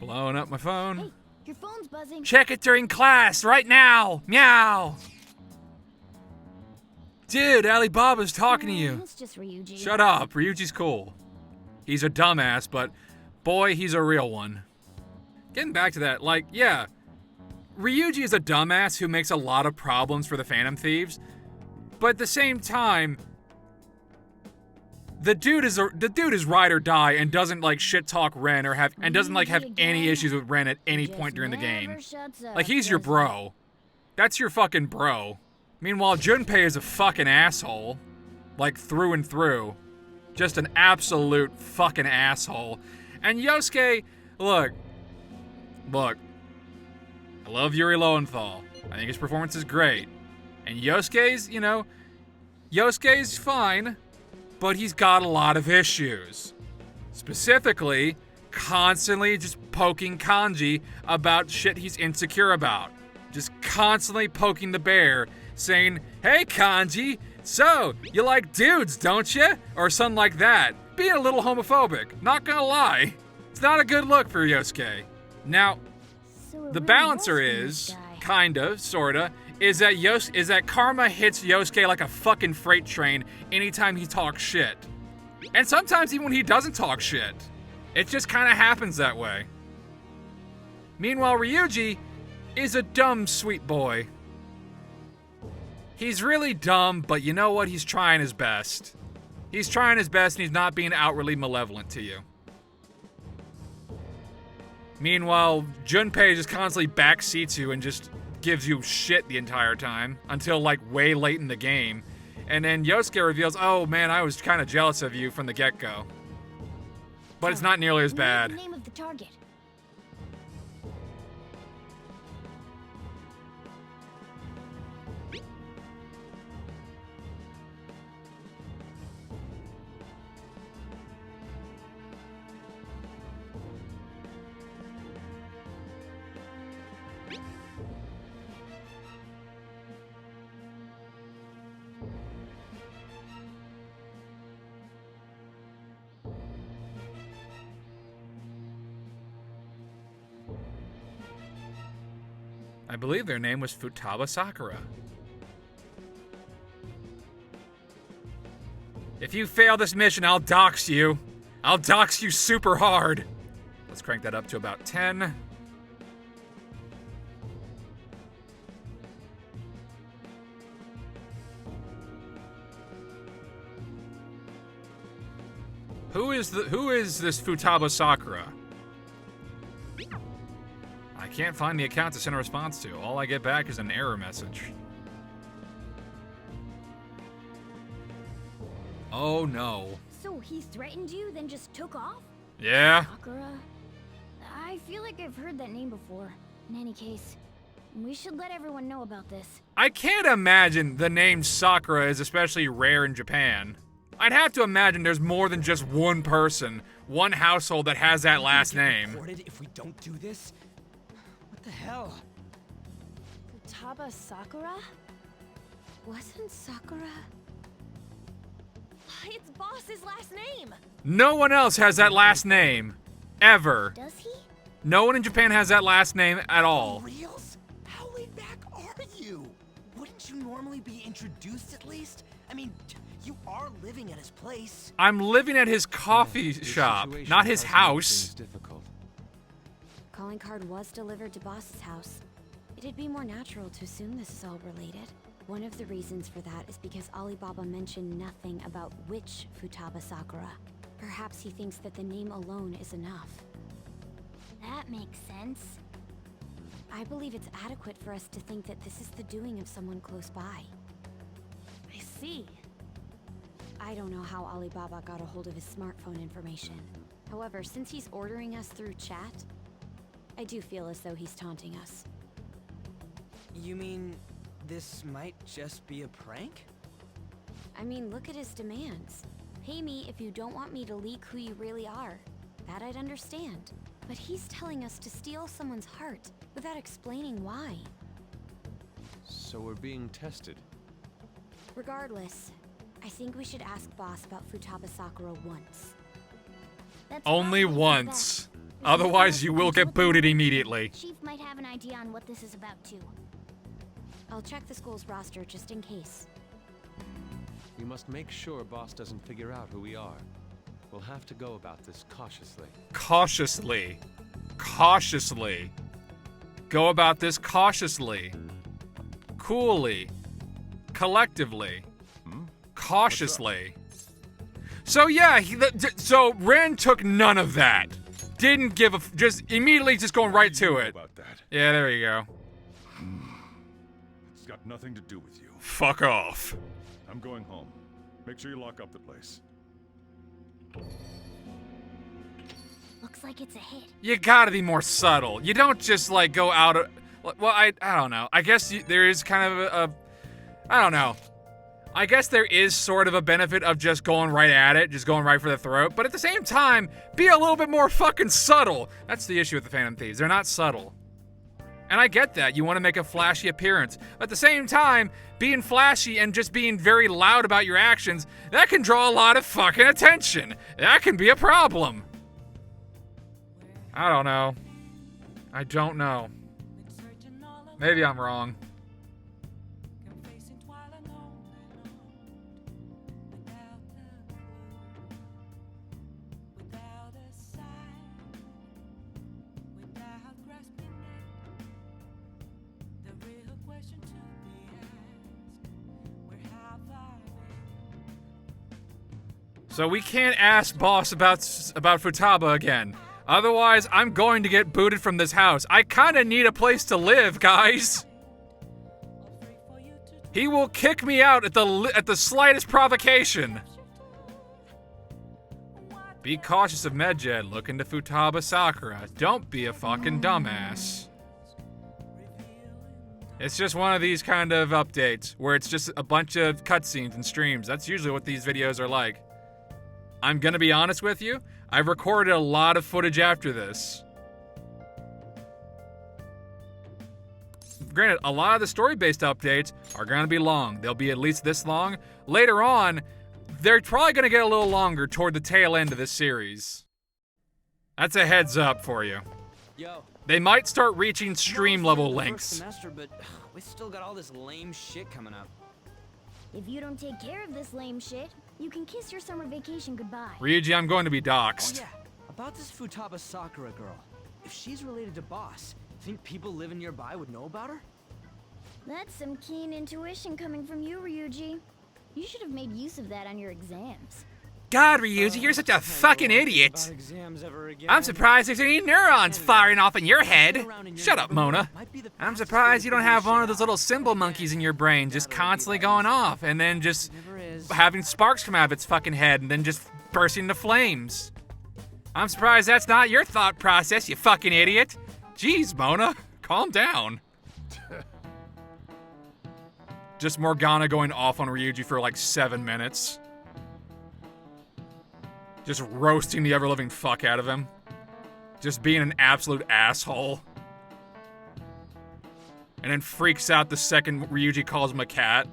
Blowing up my phone. Hey, your phone's buzzing. Check it during class, right now. Meow. Dude, Alibaba's talking to you. It's just Ryuji. Shut up. Ryuji's cool. He's a dumbass, but boy, he's a real one. Getting back to that, like, yeah. Ryuji is a dumbass who makes a lot of problems for the Phantom Thieves, but at the same time, the dude is ride or die and doesn't like shit talk Ren or have any issues with Ren at any point during the game. Like, he's your bro. That's your fucking bro. Meanwhile, Junpei is a fucking asshole, like through and through, just an absolute fucking asshole. And Yosuke, look. I love Yuri Lowenthal. I think his performance is great. And Yosuke's fine, but he's got a lot of issues. Specifically, constantly just poking Kanji about shit he's insecure about. Just constantly poking the bear, saying, "Hey Kanji, so, you like dudes, don't you?" Or something like that. Being a little homophobic, not gonna lie. It's not a good look for Yosuke. Now, the balancer is, kinda, sorta, is that Karma hits Yosuke like a fucking freight train anytime he talks shit. And sometimes even when he doesn't talk shit. It just kinda happens that way. Meanwhile, Ryuji is a dumb, sweet boy. He's really dumb, but you know what? He's trying his best. He's trying his best and he's not being outwardly malevolent to you. Meanwhile, Junpei just constantly backseats you and just gives you shit the entire time until like way late in the game. And then Yosuke reveals, "Oh man, I was kind of jealous of you from the get-go." But it's not nearly as bad. The name of the target. I believe their name was Futaba Sakura. If you fail this mission, I'll dox you. I'll dox you super hard. Let's crank that up to about 10. Who is this Futaba Sakura? I can't find the account to send a response to. All I get back is an error message. Oh no. So he threatened you, then just took off? Yeah. Sakura? I feel like I've heard that name before. In any case, we should let everyone know about this. I can't imagine the name Sakura is especially rare in Japan. I'd have to imagine there's more than just one person, one household that has that last name. If we don't do this? What the hell? Futaba Sakura? Wasn't Sakura? It's Boss's last name! No one else has that last name. Ever. Does he? No one in Japan has that last name at all. For reals? How laid back are you? Wouldn't you normally be introduced at least? I mean, you are living at his place. I'm living at his coffee shop, not his house. Difficult. Calling card was delivered to Boss's house. It'd be more natural to assume this is all related. One of the reasons for that is because Alibaba mentioned nothing about which Futaba Sakura. Perhaps he thinks that the name alone is enough. That makes sense. I believe it's adequate for us to think that this is the doing of someone close by. I see. I don't know how Alibaba got a hold of his smartphone information. However, since he's ordering us through chat, I do feel as though he's taunting us. You mean this might just be a prank? I mean, look at his demands. Pay me if you don't want me to leak who you really are. That I'd understand. But he's telling us to steal someone's heart without explaining why. So we're being tested. Regardless, I think we should ask Boss about Futaba Sakura once. That's Only probably once. best. Otherwise, you will get booted immediately. Chief might have an idea on what this is about too. I'll check the school's roster just in case. We must make sure Boss doesn't figure out who we are. We'll have to go about this cautiously. Cautiously. Cautiously. Go about this cautiously. Coolly. Collectively. Cautiously. So yeah, so Ren took none of that. Didn't give a just immediately just going right to it. About that. Yeah, there you go. It's got nothing to do with you. Fuck off. I'm going home. Make sure you lock up the place. Looks like it's a hit. You gotta be more subtle. You don't just like go out of, well, I don't know. I guess there is kind of a I don't know. I guess there is sort of a benefit of just going right at it, just going right for the throat, but at the same time, be a little bit more fucking subtle. That's the issue with the Phantom Thieves. They're not subtle. And I get that. You want to make a flashy appearance. But at the same time, being flashy and just being very loud about your actions, that can draw a lot of fucking attention. That can be a problem. I don't know. I don't know. Maybe I'm wrong. So we can't ask Boss about Futaba again. Otherwise, I'm going to get booted from this house. I kind of need a place to live, guys. He will kick me out at the slightest provocation. Be cautious of Medjed. Look into Futaba Sakura. Don't be a fucking dumbass. It's just one of these kind of updates where it's just a bunch of cutscenes and streams. That's usually what these videos are like. I'm gonna be honest with you, I've recorded a lot of footage after this. Granted, a lot of the story-based updates are gonna be long. They'll be at least this long. Later on, they're probably gonna get a little longer toward the tail end of this series. That's a heads up for you. Yo. They might start reaching stream level lengths. Semester, but we still got all this lame shit coming up. If you don't take care of this lame shit, you can kiss your summer vacation goodbye. Ryuji, I'm going to be doxxed. Oh yeah, about this Futaba Sakura girl. If she's related to Boss, think people living nearby would know about her? That's some keen intuition coming from you, Ryuji. You should have made use of that on your exams. God, Ryuji, you're such a fucking idiot. I'm surprised there's any neurons firing off in your head. Shut up, Mona. I'm surprised you don't have one of those little symbol monkeys in your brain just constantly going off and then just having sparks come out of its fucking head and then just bursting into flames. I'm surprised that's not your thought process, you fucking idiot. Jeez, Mona, calm down. Just Morgana going off on Ryuji for like 7 minutes. Just roasting the ever-living fuck out of him. Just being an absolute asshole. And then freaks out the second Ryuji calls him a cat.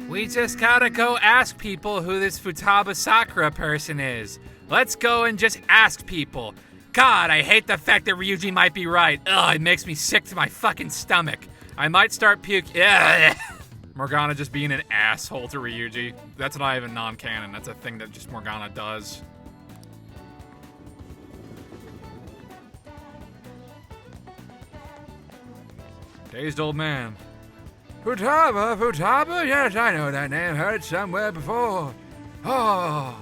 We just gotta go ask people who this Futaba Sakura person is. Let's go and just ask people. God, I hate the fact that Ryuji might be right. Ugh, it makes me sick to my fucking stomach. I might start puking. Morgana just being an asshole to Ryuji. That's not even non-canon. That's a thing that just Morgana does. Dazed old man. Futaba? Yes, I know that name. Heard it somewhere before. Oh.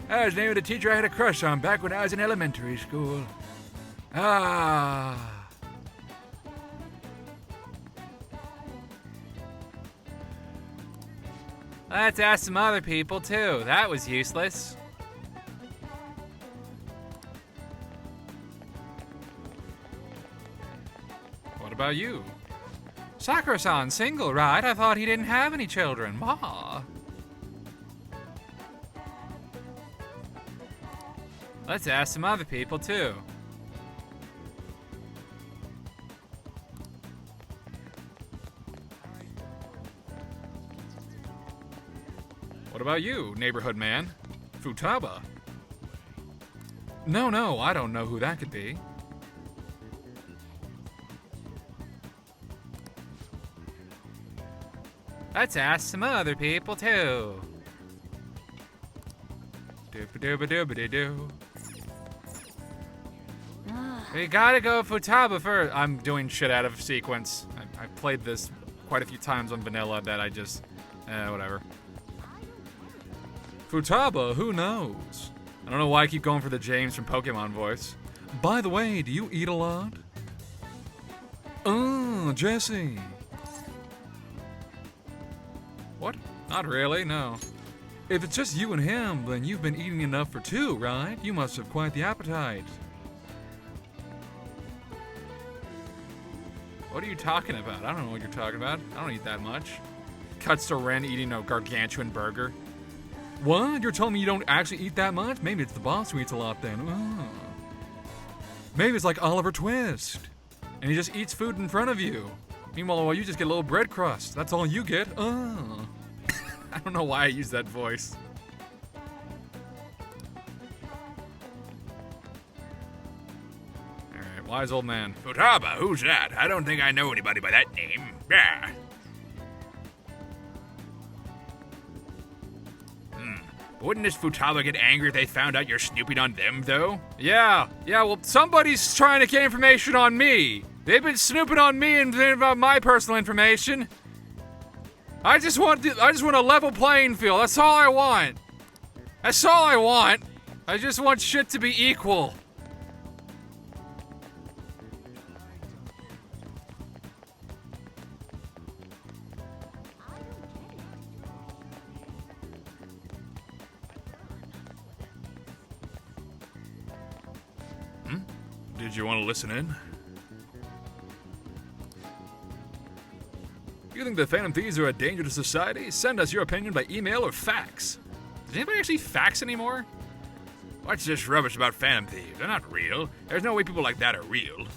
That was the name of the teacher I had a crush on back when I was in elementary school. Ah. Let's ask some other people, too. That was useless. What about you? Sakura-san, single, right? I thought he didn't have any children. Ma. Let's ask some other people, too. What about you, neighborhood man? Futaba? No, I don't know who that could be. Let's ask some other people, too. Dooba-dooba-dooba-doo. We gotta go Futaba first. I'm doing shit out of sequence. I've played this quite a few times on vanilla that I just... whatever. Futaba, who knows? I don't know why I keep going for the James from Pokemon voice. By the way, do you eat a lot? Oh, Jesse. What? Not really, no. If it's just you and him, then you've been eating enough for two, right? You must have quite the appetite. What are you talking about? I don't know what you're talking about. I don't eat that much. Cuts to Ren eating a gargantuan burger. What? You're telling me you don't actually eat that much? Maybe it's the boss who eats a lot then. Oh. Maybe it's like Oliver Twist. And he just eats food in front of you. Meanwhile, you just get a little bread crust. That's all you get. Oh. I don't know why I use that voice. Alright, wise old man. Futaba, who's that? I don't think I know anybody by that name. Yeah. Wouldn't this Futaba get angry if they found out you're snooping on them, though? Yeah, well, somebody's trying to get information on me. They've been snooping on me and about my personal information. I just want a level playing field. That's all I want. That's all I want. I just want shit to be equal. Did you want to listen in? You think the Phantom Thieves are a danger to society? Send us your opinion by email or fax. Does anybody actually fax anymore? What's this rubbish about Phantom Thieves? They're not real. There's no way people like that are real.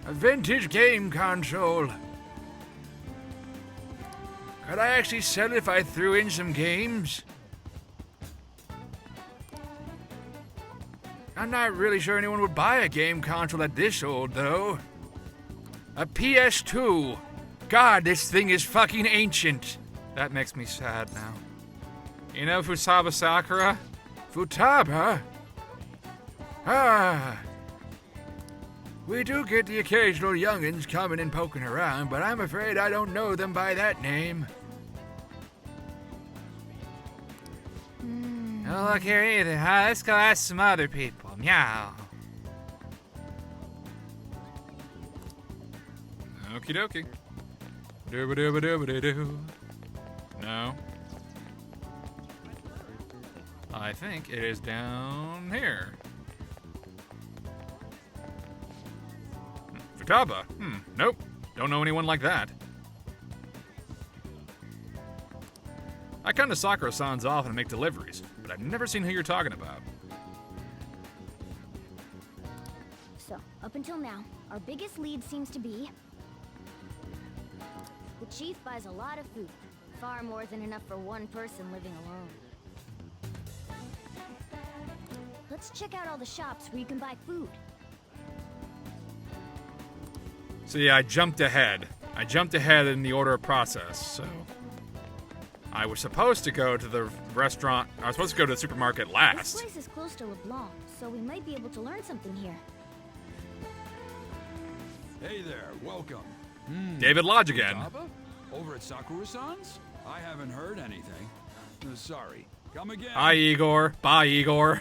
A vintage game console. Could I actually sell it if I threw in some games? I'm not really sure anyone would buy a game console at this old, though. A PS2. God, this thing is fucking ancient. That makes me sad now. You know Futaba Sakura? Futaba? Ah. We do get the occasional youngins coming and poking around, but I'm afraid I don't know them by that name. Oh, look here either, huh? Let's go ask some other people. Meow. Okie dokie. Dooba dooba dooba doo. No. I think it is down here. Futaba? Nope. Don't know anyone like that. I come to Sakura-san's often and make deliveries, but I've never seen who you're talking about. So, up until now, our biggest lead seems to be... the chief buys a lot of food. Far more than enough for one person living alone. Let's check out all the shops where you can buy food. So yeah, I jumped ahead. I jumped ahead in the order of process, so... I was supposed to go to the restaurant... I was supposed to go to the supermarket last. This place is close to LeBlanc, so we might be able to learn something here. Hey there, welcome. David Lodge again. Futaba? Over at Sakura-san's? I haven't heard anything. Sorry. Come again. Hi, Igor. Bye, Igor.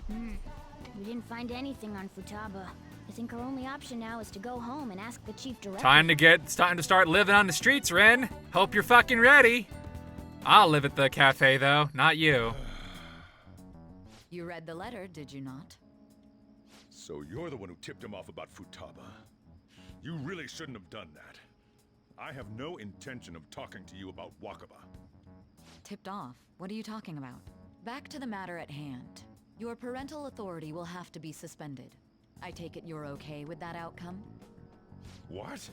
We didn't find anything on Futaba. I think our only option now is to go home and ask the chief directly. It's time to start living on the streets, Ren. Hope you're fucking ready. I'll live at the cafe, though, not you. You read the letter, did you not? So you're the one who tipped him off about Futaba. You really shouldn't have done that. I have no intention of talking to you about Wakaba. Tipped off? What are you talking about? Back to the matter at hand. Your parental authority will have to be suspended. I take it you're okay with that outcome? What?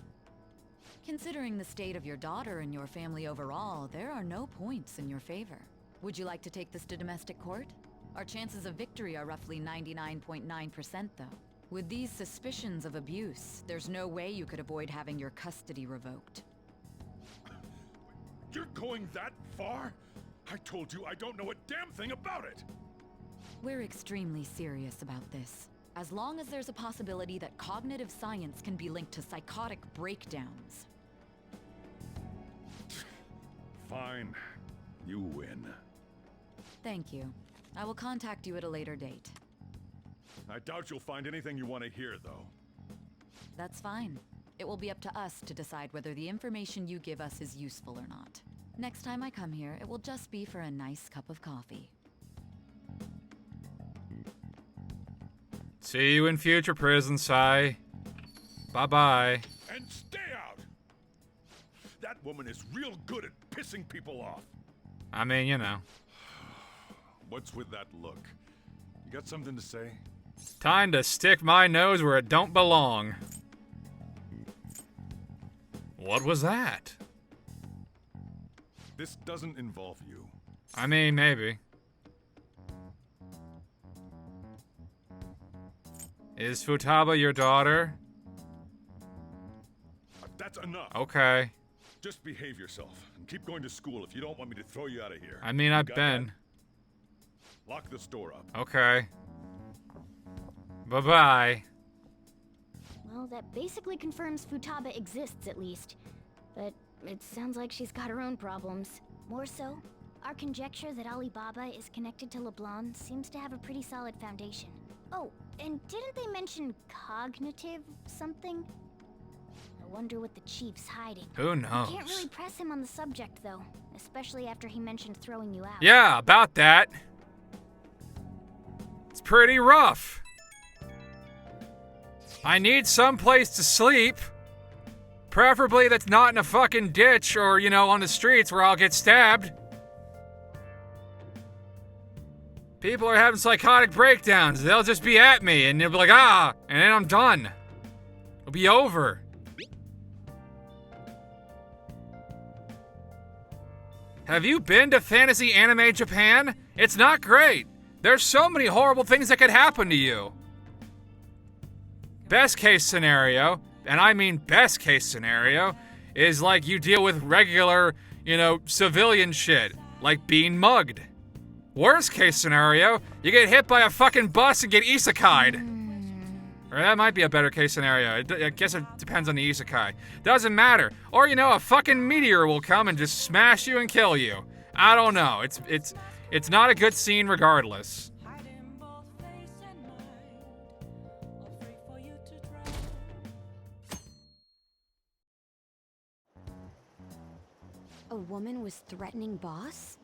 Considering the state of your daughter and your family overall, there are no points in your favor. Would you like to take this to domestic court? Our chances of victory are roughly 99.9% though. With these suspicions of abuse, there's no way you could avoid having your custody revoked. You're going that far? I told you I don't know a damn thing about it! We're extremely serious about this. As long as there's a possibility that cognitive science can be linked to psychotic breakdowns. Fine. You win. Thank you. I will contact you at a later date. I doubt you'll find anything you want to hear, though. That's fine. It will be up to us to decide whether the information you give us is useful or not. Next time I come here, it will just be for a nice cup of coffee. See you in future prison, Sai. Bye-bye. And stay out! That woman is real good at pissing people off. I mean, you know. What's with that look? You got something to say? Time to stick my nose where it don't belong. What was that? This doesn't involve you. I mean, maybe. Is Futaba your daughter? That's enough. Okay. Just behave yourself and keep going to school if you don't want me to throw you out of here. I mean, I've been. That? Lock this door up. Okay. Bye-bye. Well, that basically confirms Futaba exists, at least. But it sounds like she's got her own problems. More so, our conjecture that Alibaba is connected to LeBlanc seems to have a pretty solid foundation. Oh, and didn't they mention cognitive something? I wonder what the chief's hiding. Who knows? You can't really press him on the subject, though. Especially after he mentioned throwing you out. Yeah, about that. It's pretty rough. I need some place to sleep. Preferably that's not in a fucking ditch or, you know, on the streets where I'll get stabbed. People are having psychotic breakdowns. They'll just be at me and they'll be like, ah, and then I'm done. It'll be over. Have you been to Fantasy Anime Japan? It's not great. There's so many horrible things that could happen to you. Best case scenario, and I mean best case scenario, is like you deal with regular, you know, civilian shit, like being mugged. Worst case scenario, you get hit by a fucking bus and get isekai'd. Or that might be a better case scenario. I guess it depends on the isekai. Doesn't matter. Or, you know, a fucking meteor will come and just smash you and kill you. I don't know. It's not a good scene regardless. A woman was threatening Boss?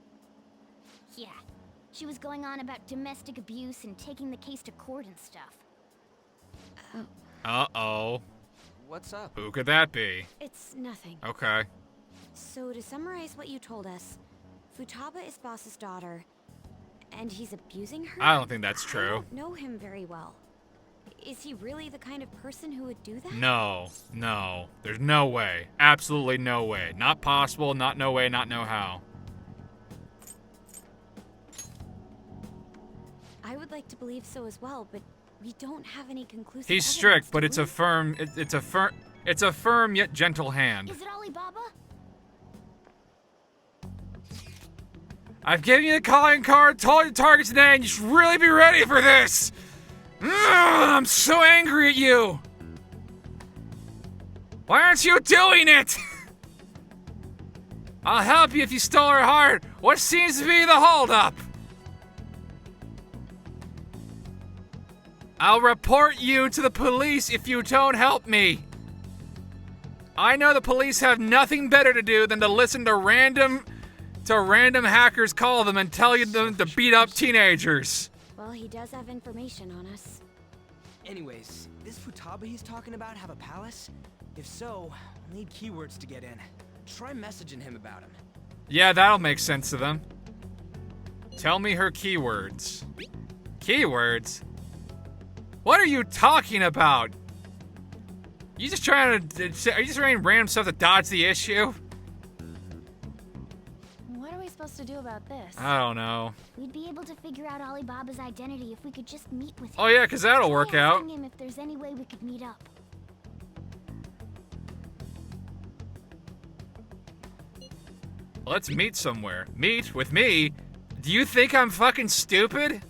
Yeah. She was going on about domestic abuse and taking the case to court and stuff. Uh-oh. What's up? Who could that be? It's nothing. Okay. So to summarize what you told us, Futaba is Boss's daughter, and he's abusing her? I don't think that's I true. don't know him very well. Is he really the kind of person who would do that? No. There's no way. Absolutely no way. Not possible, not no way, not no how. I would like to believe so as well, but we don't have any conclusive He's evidence, strict, but do it's we? it's a firm yet gentle hand. Is it Alibaba? I've given you the calling card, told you the target's name, you should really be ready for this! Ugh, I'm so angry at you! Why aren't you doing it? I'll help you if you stole her heart. What seems to be the holdup? I'll report you to the police if you don't help me. I know the police have nothing better to do than to listen to random hackers call them and tell them to beat up teenagers. Well, he does have information on us. Anyways, does Futaba he's talking about have a palace? If so, we'll need keywords to get in. Try messaging him about him. Yeah, that'll make sense to them. Tell me her keywords. Keywords? What are you talking about? Are you just writing random stuff to dodge the issue? What are we supposed to do about this? I don't know. We'd be able to figure out Alibaba's identity if we could just meet with him. Oh yeah, 'cause that'll work Try out. asking him if there's any way we could meet up. Let's meet somewhere. Meet with me? Do you think I'm fucking stupid?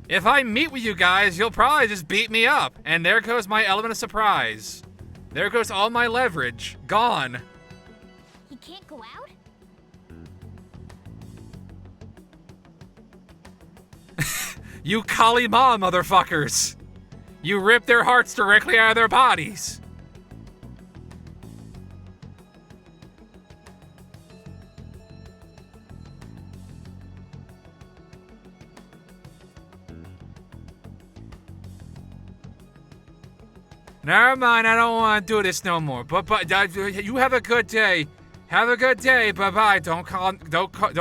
If I meet with you guys, you'll probably just beat me up. And there goes my element of surprise. There goes all my leverage. Gone. He can't go out? You Kali Ma motherfuckers. You rip their hearts directly out of their bodies. Never mind, I don't want to do this no more. But you have a good day. Have a good day. Bye-bye. Don't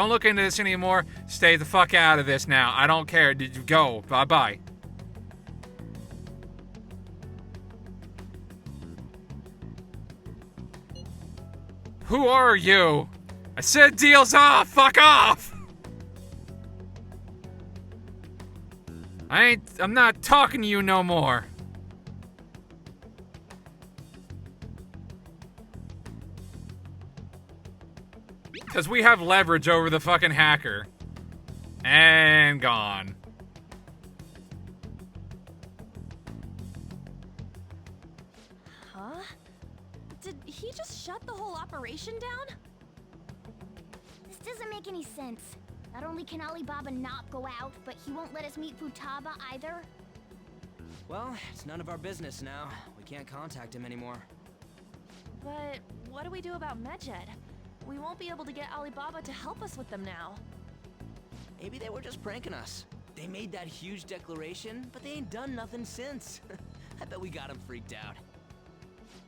look into this anymore. Stay the fuck out of this now. I don't care. Go. Bye-bye. Who are you? I said deals off. Fuck off. I'm not talking to you no more. Because we have leverage over the fucking hacker. And gone. Huh? Did he just shut the whole operation down? This doesn't make any sense. Not only can Alibaba not go out, but he won't let us meet Futaba either. Well, it's none of our business now. We can't contact him anymore. But what do we do about Medjed? We won't be able to get Alibaba to help us with them now. Maybe they were just pranking us. They made that huge declaration, but they ain't done nothing since. I bet we got them freaked out.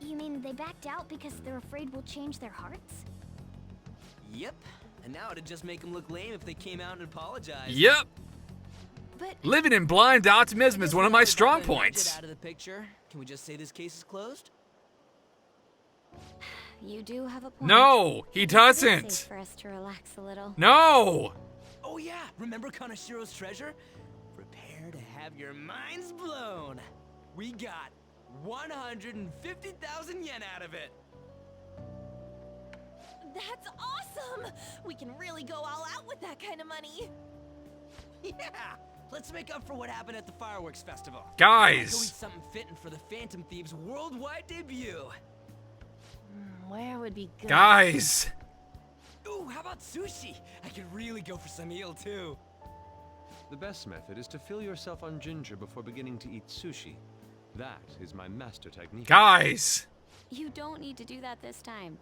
You mean they backed out because they're afraid we'll change their hearts? Yep. And now it'd just make them look lame if they came out and apologized. Yep. But living in blind optimism is one of my strong points. Out of the picture. Can we just say this case is closed? You do have a point. No, he doesn't. It's safe for us to relax a little. No. Oh yeah, remember Kanashiro's treasure? Prepare to have your minds blown. We got 150,000 yen out of it. that's awesome! We can really go all out with that kind of money. Yeah, let's make up for what happened at the fireworks festival. Guys! Let's go eat something fitting for the Phantom Thieves' worldwide debut. Where would be good? Guys! Ooh, how about sushi? I could really go for some eel too. The best method is to fill yourself on ginger before beginning to eat sushi. That is my master technique. Guys! You don't need to do that this time.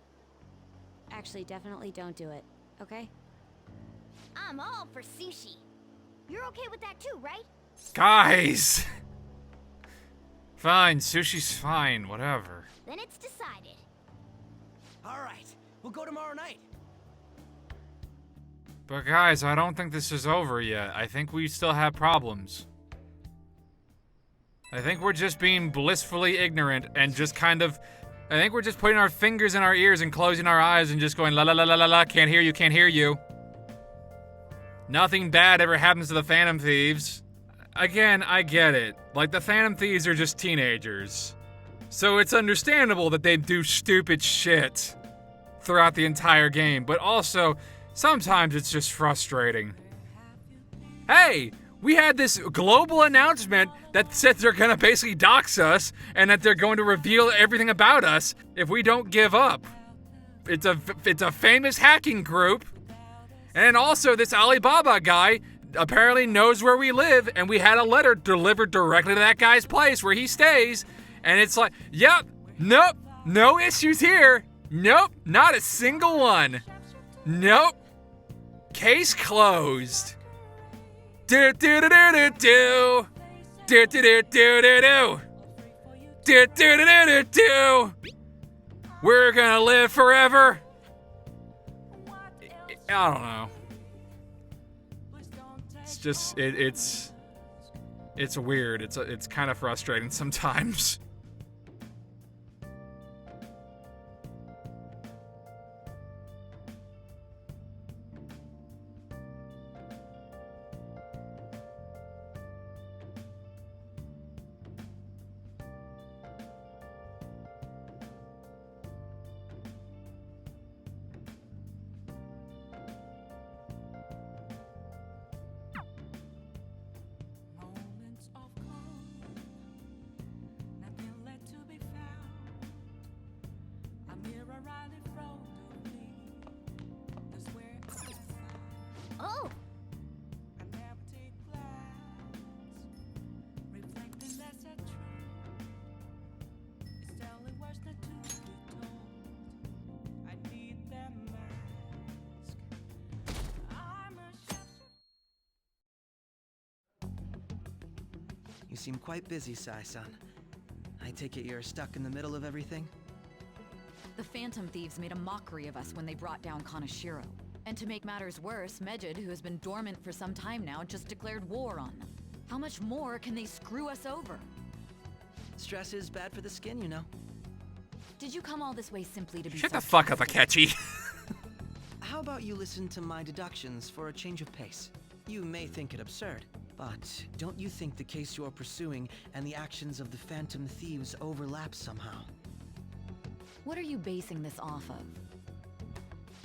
Actually, definitely don't do it, okay? I'm all for sushi. You're okay with that too, right? Guys! Fine, sushi's fine, whatever. Then it's decided. All right, we'll go tomorrow night. But guys, I don't think this is over yet. I think we still have problems. I think we're just being blissfully ignorant and just kind of... I think we're just putting our fingers in our ears and closing our eyes and just going la la la la la la, can't hear you, can't hear you. Nothing bad ever happens to the Phantom Thieves. Again, I get it. Like, the Phantom Thieves are just teenagers. So it's understandable that they do stupid shit throughout the entire game, but also, sometimes it's just frustrating. Hey! We had this global announcement that said they're gonna basically dox us and that they're going to reveal everything about us if we don't give up. It's a famous hacking group. And also this Alibaba guy apparently knows where we live, and we had a letter delivered directly to that guy's place where he stays. And it's like, yep, nope, no issues here. Nope, not a single one. Nope. Case closed. Do do do do do do. Do do do do do do. Do do do do do do. We're gonna live forever. I don't know. It's just it's weird. It's kind of frustrating sometimes. Oh! You seem quite busy, Sai-san. I take it you're stuck in the middle of everything? The Phantom Thieves made a mockery of us when they brought down Kanashiro. And to make matters worse, Medjed, who has been dormant for some time now, just declared war on them. How much more can they screw us over? Stress is bad for the skin, you know. Did you come all this way simply to be Shut the fuck up, Akechi. How about you listen to my deductions for a change of pace? You may think it absurd, but don't you think the case you're pursuing and the actions of the Phantom Thieves overlap somehow? What are you basing this off of?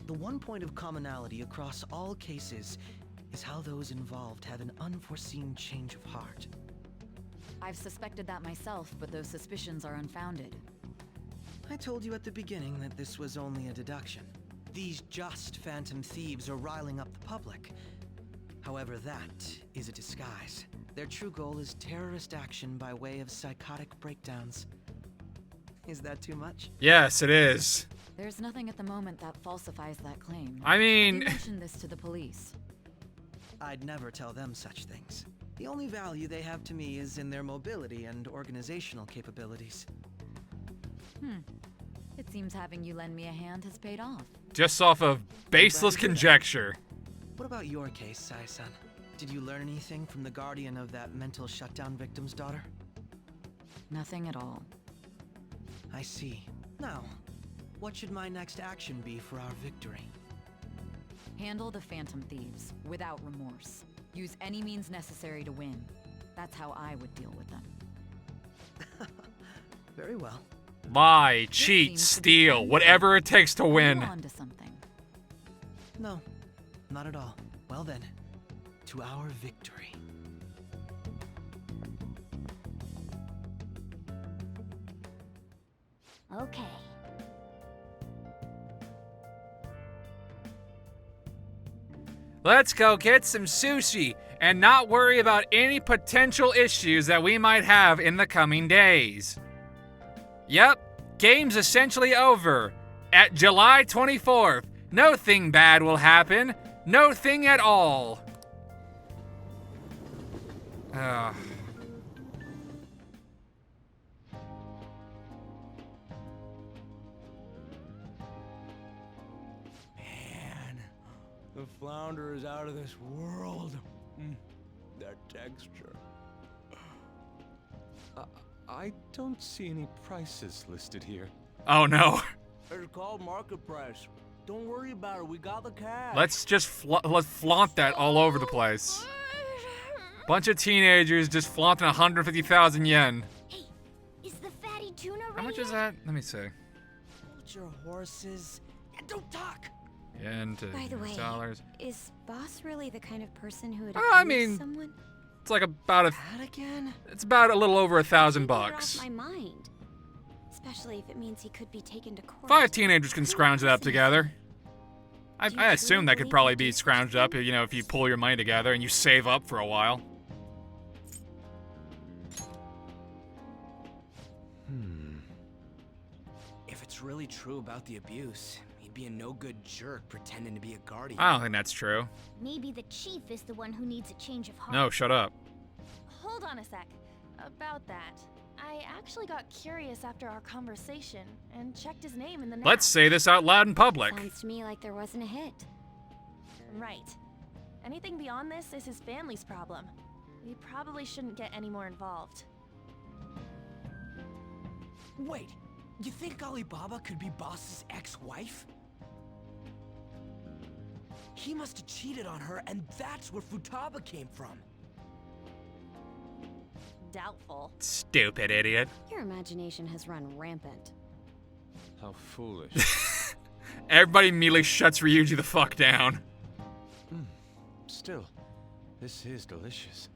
The one point of commonality across all cases is how those involved have an unforeseen change of heart. I've suspected that myself, but those suspicions are unfounded. I told you at the beginning that this was only a deduction. These just Phantom Thieves are riling up the public. However, that is a disguise. Their true goal is terrorist action by way of psychotic breakdowns. Is that too much? Yes, it is. There's nothing at the moment that falsifies that claim. I mean... You mentioned this to the police. I'd never tell them such things. The only value they have to me is in their mobility and organizational capabilities. It seems having you lend me a hand has paid off. Just off of baseless conjecture. What about your case, Sai-san? Did you learn anything from the guardian of that mental shutdown victim's daughter? Nothing at all. I see. Now, what should my next action be for our victory? Handle the Phantom Thieves without remorse. Use any means necessary to win. That's how I would deal with them. Very well. Lie, cheat, steal, whatever it takes to win. On to something. No, not at all. Well then, to our victory. Okay. Let's go get some sushi and not worry about any potential issues that we might have in the coming days. Yep, game's essentially over. At July 24th, nothing bad will happen. Nothing at all. The flounder is out of this world. That texture. I don't see any prices listed here. Oh no. It's called market price. Don't worry about it. We got the cash. Let's just let's flaunt that all over the place. Bunch of teenagers just flaunting 150,000 yen. Hey, is the fatty tuna ready? How much is that? Let me see. Hold your horses and don't talk. Yen to By the way, dollars. is Boss really the kind of person who would I abuse mean, someone? it's like about That again? It's about a little over $1,000 Off bucks. my mind. Especially if it means he could be taken to court. 5 teenagers can scrounge it up together. I assume that could probably be scrounged up, you know, if you pull your money together and you save up for a while. If it's really true about the abuse, he'd be a no-good jerk pretending to be a guardian. I don't think that's true. Maybe the chief is the one who needs a change of heart. No, shut up. Hold on a sec. About that, I actually got curious after our conversation and checked his name in the nav. Let's say this out loud in public. Sounds to me like there wasn't a hit. Right. Anything beyond this is his family's problem. We probably shouldn't get any more involved. Wait, you think Alibaba could be Boss's ex-wife? He must have cheated on her, and that's where Futaba came from. Doubtful. Stupid idiot. Your imagination has run rampant. How foolish. Everybody immediately shuts Ryuji the fuck down. Still, this is delicious.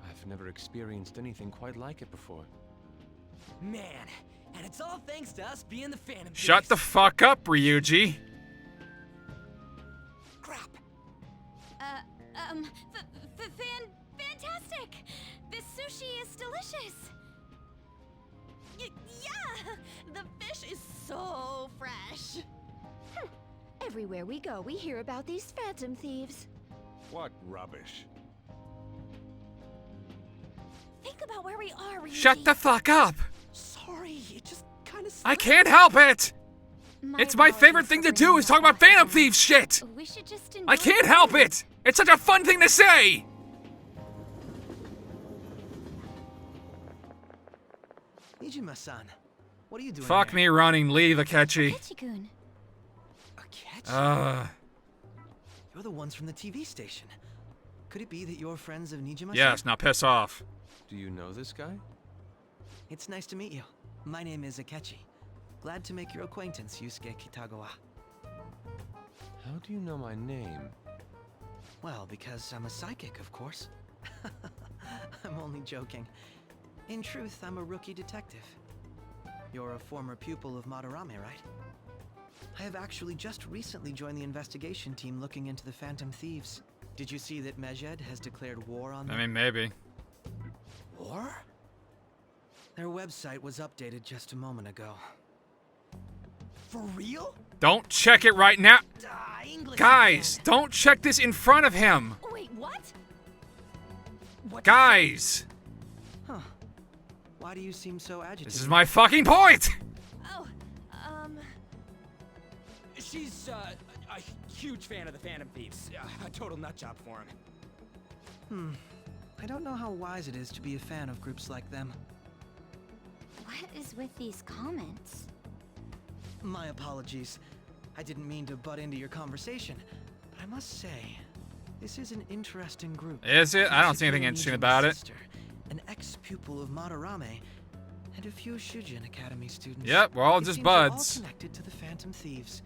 I've never experienced anything quite like it before. Man, and it's all thanks to us being the Phantom Shut the fuck up, Ryuji. Crap. Fantastic! This sushi is delicious! Yeah! The fish is so fresh! Everywhere we go, we hear about these phantom thieves. What rubbish. Think about where we are, Ryuji. Shut the fuck up! Sorry, it just kind of. I can't help it! It's my favorite thing to do is talk about Phantom Thieves shit! We should just I can't help it! It's such a fun thing to say! Nijima-san, what are you doing Fuck here? me running, leave Akechi. Akechi-kun. You're the ones from the TV station. Could it be that you're friends of Nijima-san? Yes, now piss off. Do you know this guy? It's nice to meet you. My name is Akechi. Glad to make your acquaintance, Yusuke Kitagawa. How do you know my name? Well, because I'm a psychic, of course. I'm only joking. In truth, I'm a rookie detective. You're a former pupil of Madarame, right? I have actually just recently joined the investigation team looking into the Phantom Thieves. Did you see that Medjed has declared war on them? I mean, maybe. War? Their website was updated just a moment ago. For real? Don't check it right now. English Guys, again. don't check this in front of him. Wait, what? Guys. Huh. Why do you seem so agitated? This is my fucking point. Oh, She's a huge fan of the Phantom Thieves. A total nutjob for him. I don't know how wise it is to be a fan of groups like them. What is with these comments? My apologies. I didn't mean to butt into your conversation, but I must say, this is an interesting group. Is it? I don't see anything interesting about it. Sister, an ex-pupil of Madarame, and a few Shujin Academy students. Yep, we're all It just seems they're buds. all connected to the Phantom Thieves.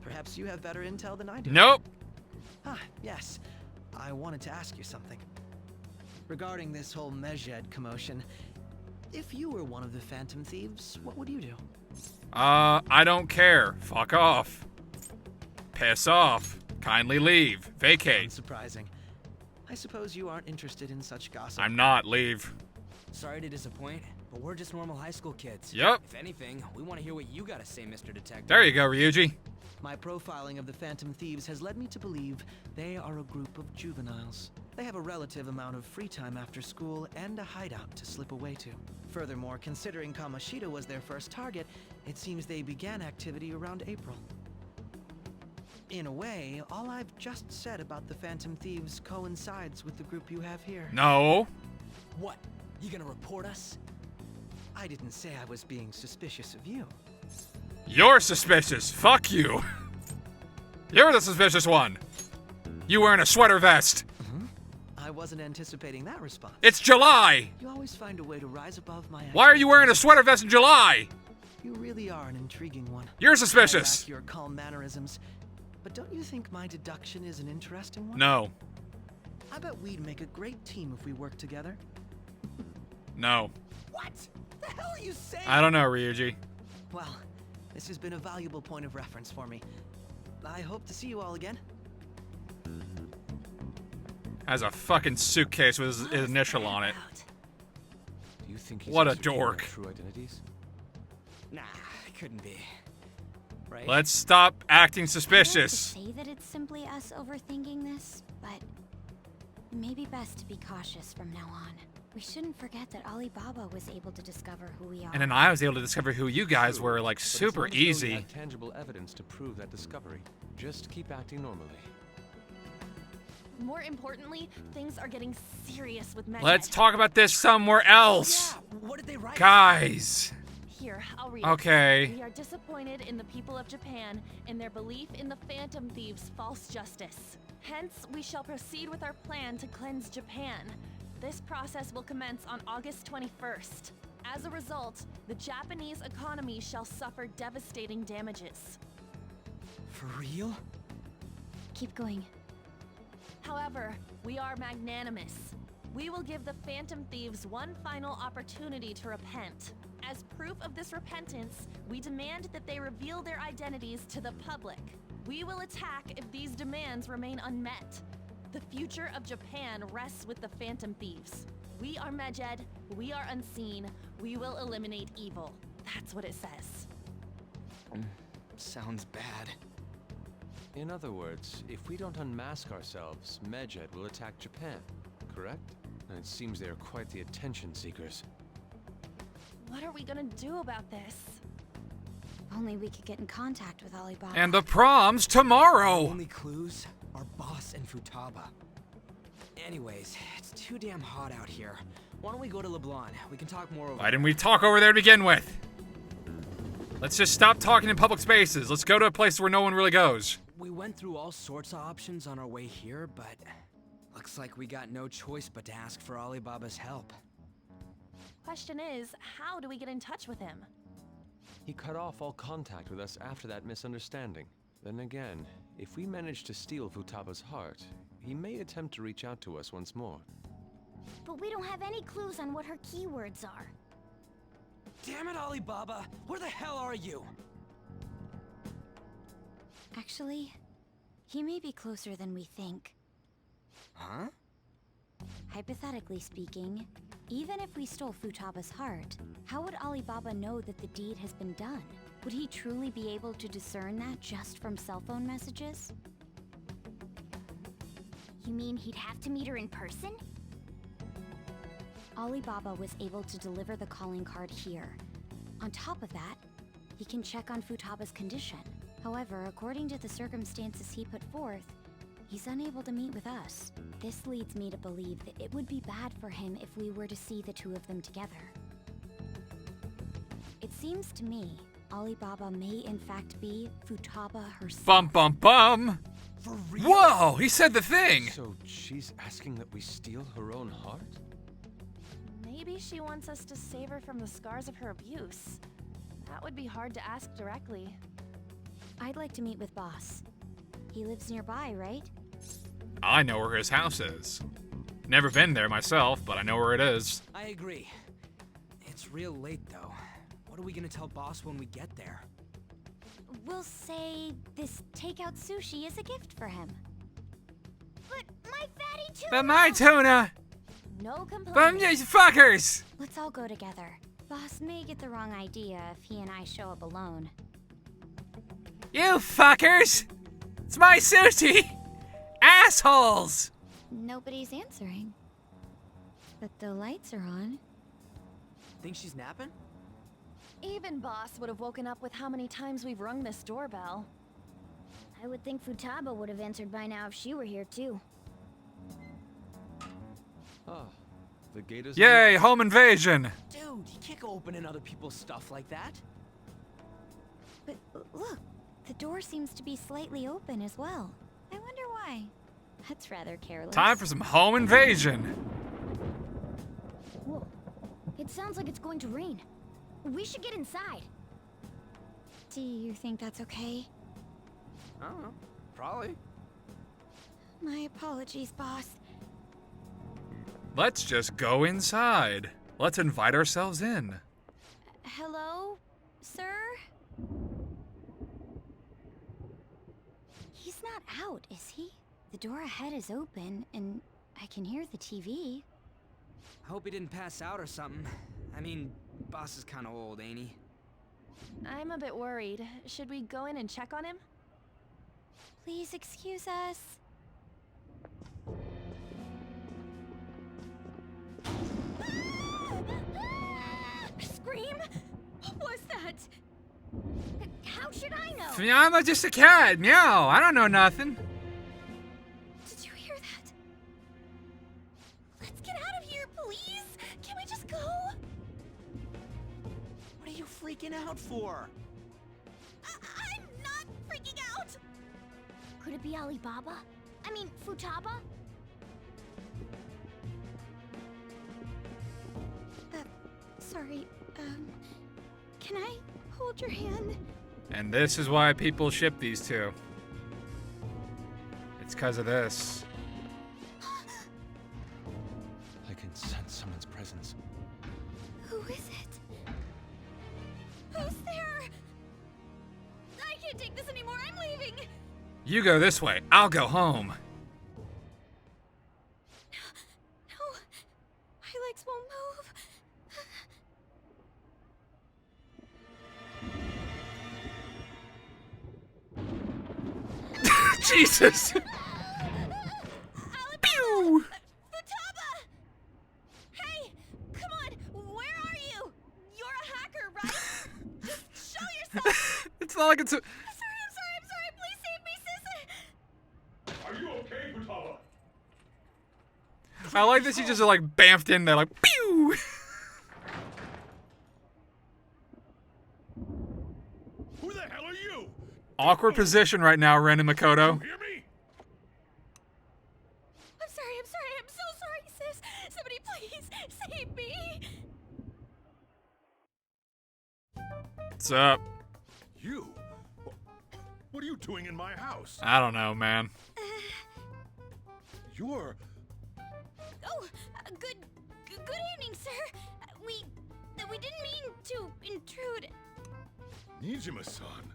Perhaps you have better intel than I do. Nope. Ah, yes. I wanted to ask you something. Regarding this whole Medjed commotion, if you were one of the Phantom Thieves, what would you do? I don't care. Fuck off. Piss off. Kindly leave. Vacate. Unsurprising. I suppose you aren't interested in such gossip. I'm not. Leave. Sorry to disappoint, but we're just normal high school kids. Yep. If anything, we want to hear what you gotta say, Mr. Detective. There you go, Ryuji. My profiling of the Phantom Thieves has led me to believe they are a group of juveniles. They have a relative amount of free time after school and a hideout to slip away to. Furthermore, considering Kamoshida was their first target, it seems they began activity around April. In a way, all I've just said about the Phantom Thieves coincides with the group you have here. No. What? You gonna report us? I didn't say I was being suspicious of you. You're suspicious. Fuck you. You're the suspicious one. You wearing a sweater vest. I wasn't anticipating that response. It's July. You always find a way to rise above my Why are you wearing a sweater vest in July? You really are an intriguing one. You're suspicious. I lack your calm mannerisms, but don't you think my deduction is an interesting one? No. I bet we'd make a great team if we worked together. No. What the hell are you saying? I don't know, Ryuji. Well, this has been a valuable point of reference for me. I hope to see you all again. Has a fucking suitcase with his initial on it. Do you think he's What a ascertained our dork. True identities? Nah, couldn't be. Right? Let's stop acting I suspicious. say that it's simply us overthinking this, but it may be best to be cautious from now on. We shouldn't forget that Alibaba was able to discover who we are. And then I was able to discover who you guys were, like, But it's super not as though we easy. have tangible evidence to prove that discovery. Just keep acting normally. more importantly, things are getting serious with Medjed. Let's talk about this somewhere else. Yeah, what did they write? Guys. Here, I'll read it. Okay. We are disappointed in the people of Japan in their belief in the Phantom Thieves' false justice. Hence, we shall proceed with our plan to cleanse Japan. This process will commence on August 21st. As a result, the Japanese economy shall suffer devastating damages. For real? Keep going. However, we are magnanimous. We will give the Phantom Thieves one final opportunity to repent. As proof of this repentance, we demand that they reveal their identities to the public. We will attack if these demands remain unmet. The future of Japan rests with the Phantom Thieves. We are Medjed, we are unseen, we will eliminate evil. That's what it says. Sounds bad. In other words, if we don't unmask ourselves, Medjed will attack Japan, correct? And it seems they are quite the attention seekers. What are we gonna do about this? If only we could get in contact with Alibaba. And the prom's tomorrow. Only clues are Boss and Futaba. Anyways, it's too damn hot out here. Why don't we go to LeBlanc? We can talk more over. Why didn't we talk over there to begin with? Let's just stop talking in public spaces. Let's go to a place where no one really goes. We went through all sorts of options on our way here, but looks like we got no choice but to ask for Alibaba's help. Question is, how do we get in touch with him? He cut off all contact with us after that misunderstanding. Then again, if we manage to steal Futaba's heart, he may attempt to reach out to us once more. But we don't have any clues on what her keywords are. Damn it, Alibaba! Where the hell are you? Actually, he may be closer than we think. Huh? Hypothetically speaking, Even if we stole Futaba's heart, how would Alibaba know that the deed has been done? Would he truly be able to discern that just from cell phone messages? You mean he'd have to meet her in person? Alibaba was able to deliver the calling card here. On top of that, he can check on Futaba's condition. However, according to the circumstances he put forth, he's unable to meet with us. This leads me to believe that it would be bad for him if we were to see the two of them together. It seems to me Alibaba may in fact be Futaba herself. Bum bum bum! For real? Whoa, he said the thing! So she's asking that we steal her own heart? Maybe she wants us to save her from the scars of her abuse. That would be hard to ask directly. I'd like to meet with Boss. He lives nearby, right? I know where his house is. Never been there myself, but I know where it is. I agree. It's real late, though. What are we gonna tell Boss when we get there? We'll say this takeout sushi is a gift for him. But my fatty tuna! But my tuna! No But complaints. these fuckers! Let's all go together. Boss may get the wrong idea if he and I show up alone. You fuckers! It's my sushi! Assholes! Nobody's answering. But the lights are on. Think she's napping? Even Boss would have woken up with how many times we've rung this doorbell. I would think Futaba would have answered by now if she were here too. Ah, the gate is... Yay, home invasion! Dude, you can't go opening other people's stuff like that. But look, the door seems to be slightly open as well. I wonder why. That's rather careless. Time for some home invasion! Whoa. It sounds like it's going to rain. We should get inside. Do you think that's okay? I don't know. Probably. My apologies, boss. Let's just go inside. Let's invite ourselves in. Hello, sir? He's not out, is he? The door ahead is open, and I can hear the TV. I hope he didn't pass out or something. I mean, Boss is kind of old, ain't he? I'm a bit worried. Should we go in and check on him? Please excuse us. Scream? What was that? How should I know? I'm just a cat. Meow. I don't know nothing. Did you hear that? Let's get out of here, please. Can we just go? What are you freaking out for? I'm not freaking out. Could it be Alibaba? I mean, Futaba? Sorry, can I hold your hand? And this is why people ship these two. It's because of this. I can sense someone's presence. Who is it? Who's there? I can't take this anymore. I'm leaving. You go this way. I'll go home. No, my legs won't move. Jesus! Pew! Futaba! Hey, come on. Where are you? You're a hacker, right? Just show yourself. It's not like it's a... I'm sorry. Please save me, sis. Are you okay, Futaba? I like this. You just like bamfed in there like pew. Who the hell are you? Awkward position right now, Ren and Makoto. You hear me? I'm sorry. I'm so sorry, sis. Somebody please save me. What's up? You? What are you doing in my house? I don't know, man. You're... Oh, good evening, sir. We didn't mean to intrude. Nijima-san.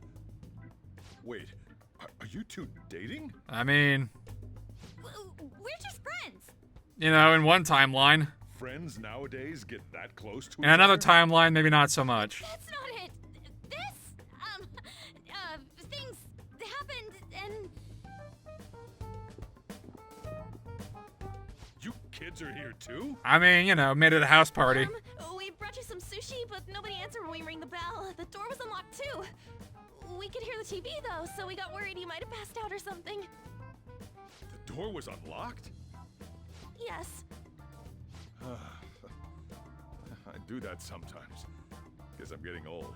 Wait, are you two dating? I mean, We're just friends. you know, in one timeline. friends nowadays get that close to In each another other? timeline, maybe not so much. That's not it. Things happened and... You kids are here too? I mean, you know, made it a house party. We brought you some sushi, but nobody answered when we rang the bell. The door was unlocked too. We could hear the TV though, so we got worried he might have passed out or something. The door was unlocked? Yes. I do that sometimes. Guess I'm getting old.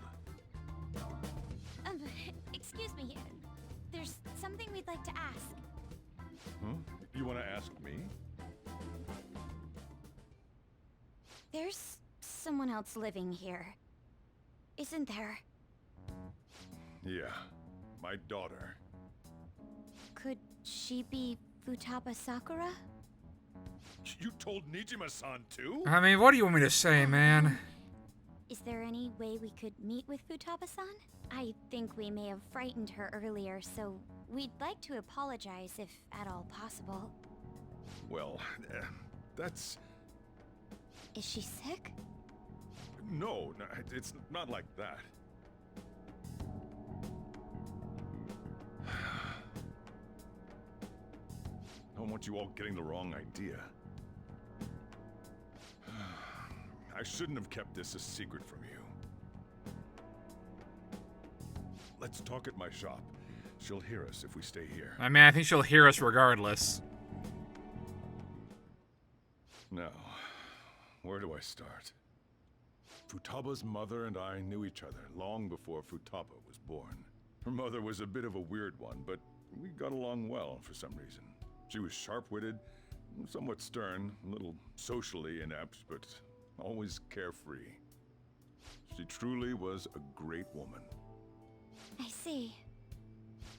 Excuse me. There's something we'd like to ask. Huh? You want to ask me? There's someone else living here, isn't there? Yeah, my daughter. Could she be Futaba Sakura? You told Nijima-san too? I mean, what do you want me to say, man? Is there any way we could meet with Futaba-san? I think we may have frightened her earlier, so we'd like to apologize if at all possible. Well, that's... Is she sick? No, it's not like that. I don't want you all getting the wrong idea. I shouldn't have kept this a secret from you. Let's talk at my shop. She'll hear us if we stay here. I mean, I think she'll hear us regardless. Now, where do I start? Futaba's mother and I knew each other long before Futaba was born. Her mother was a bit of a weird one, but we got along well for some reason. She was sharp-witted, somewhat stern, a little socially inept, but always carefree. She truly was a great woman. I see.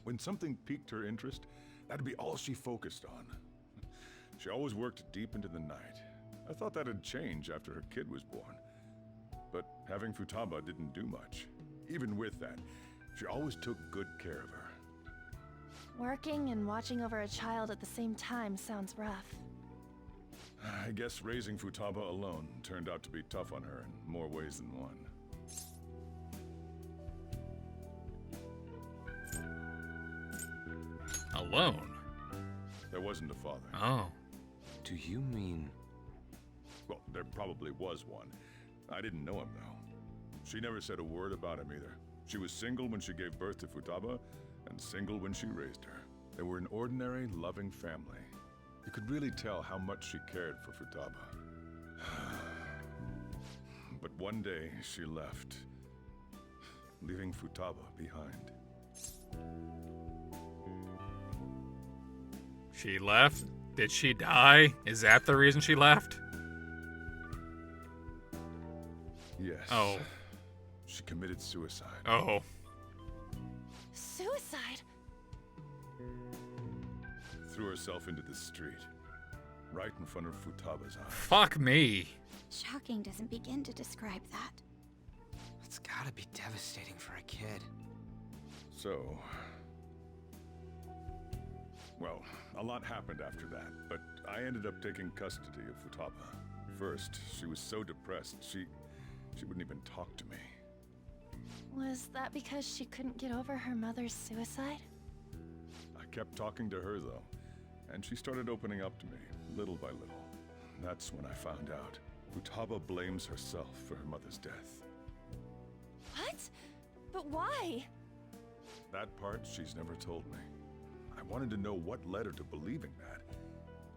When something piqued her interest, that'd be all she focused on. She always worked deep into the night. I thought that'd change after her kid was born. But having Futaba didn't do much. Even with that, she always took good care of her. Working and watching over a child at the same time sounds rough. I guess raising Futaba alone turned out to be tough on her in more ways than one. Alone? There wasn't a father. Oh. Do you mean... Well, there probably was one. I didn't know him, though. She never said a word about him either. She was single when she gave birth to Futaba, and single when she raised her. They were an ordinary, loving family. You could really tell how much she cared for Futaba. But one day, she left, leaving Futaba behind. She left? Did she die? Is that the reason she left? Yes. Oh. She committed suicide. Oh. Suicide? Threw herself into the street, right in front of Futaba's eyes. Fuck me. Shocking doesn't begin to describe that. It's gotta be devastating for a kid. So... Well, a lot happened after that, but I ended up taking custody of Futaba. First, she was so depressed, she wouldn't even talk to me. Was that because she couldn't get over her mother's suicide? I kept talking to her, though, and she started opening up to me, little by little. That's when I found out. Futaba blames herself for her mother's death. What? But why? That part she's never told me. I wanted to know what led her to believing that,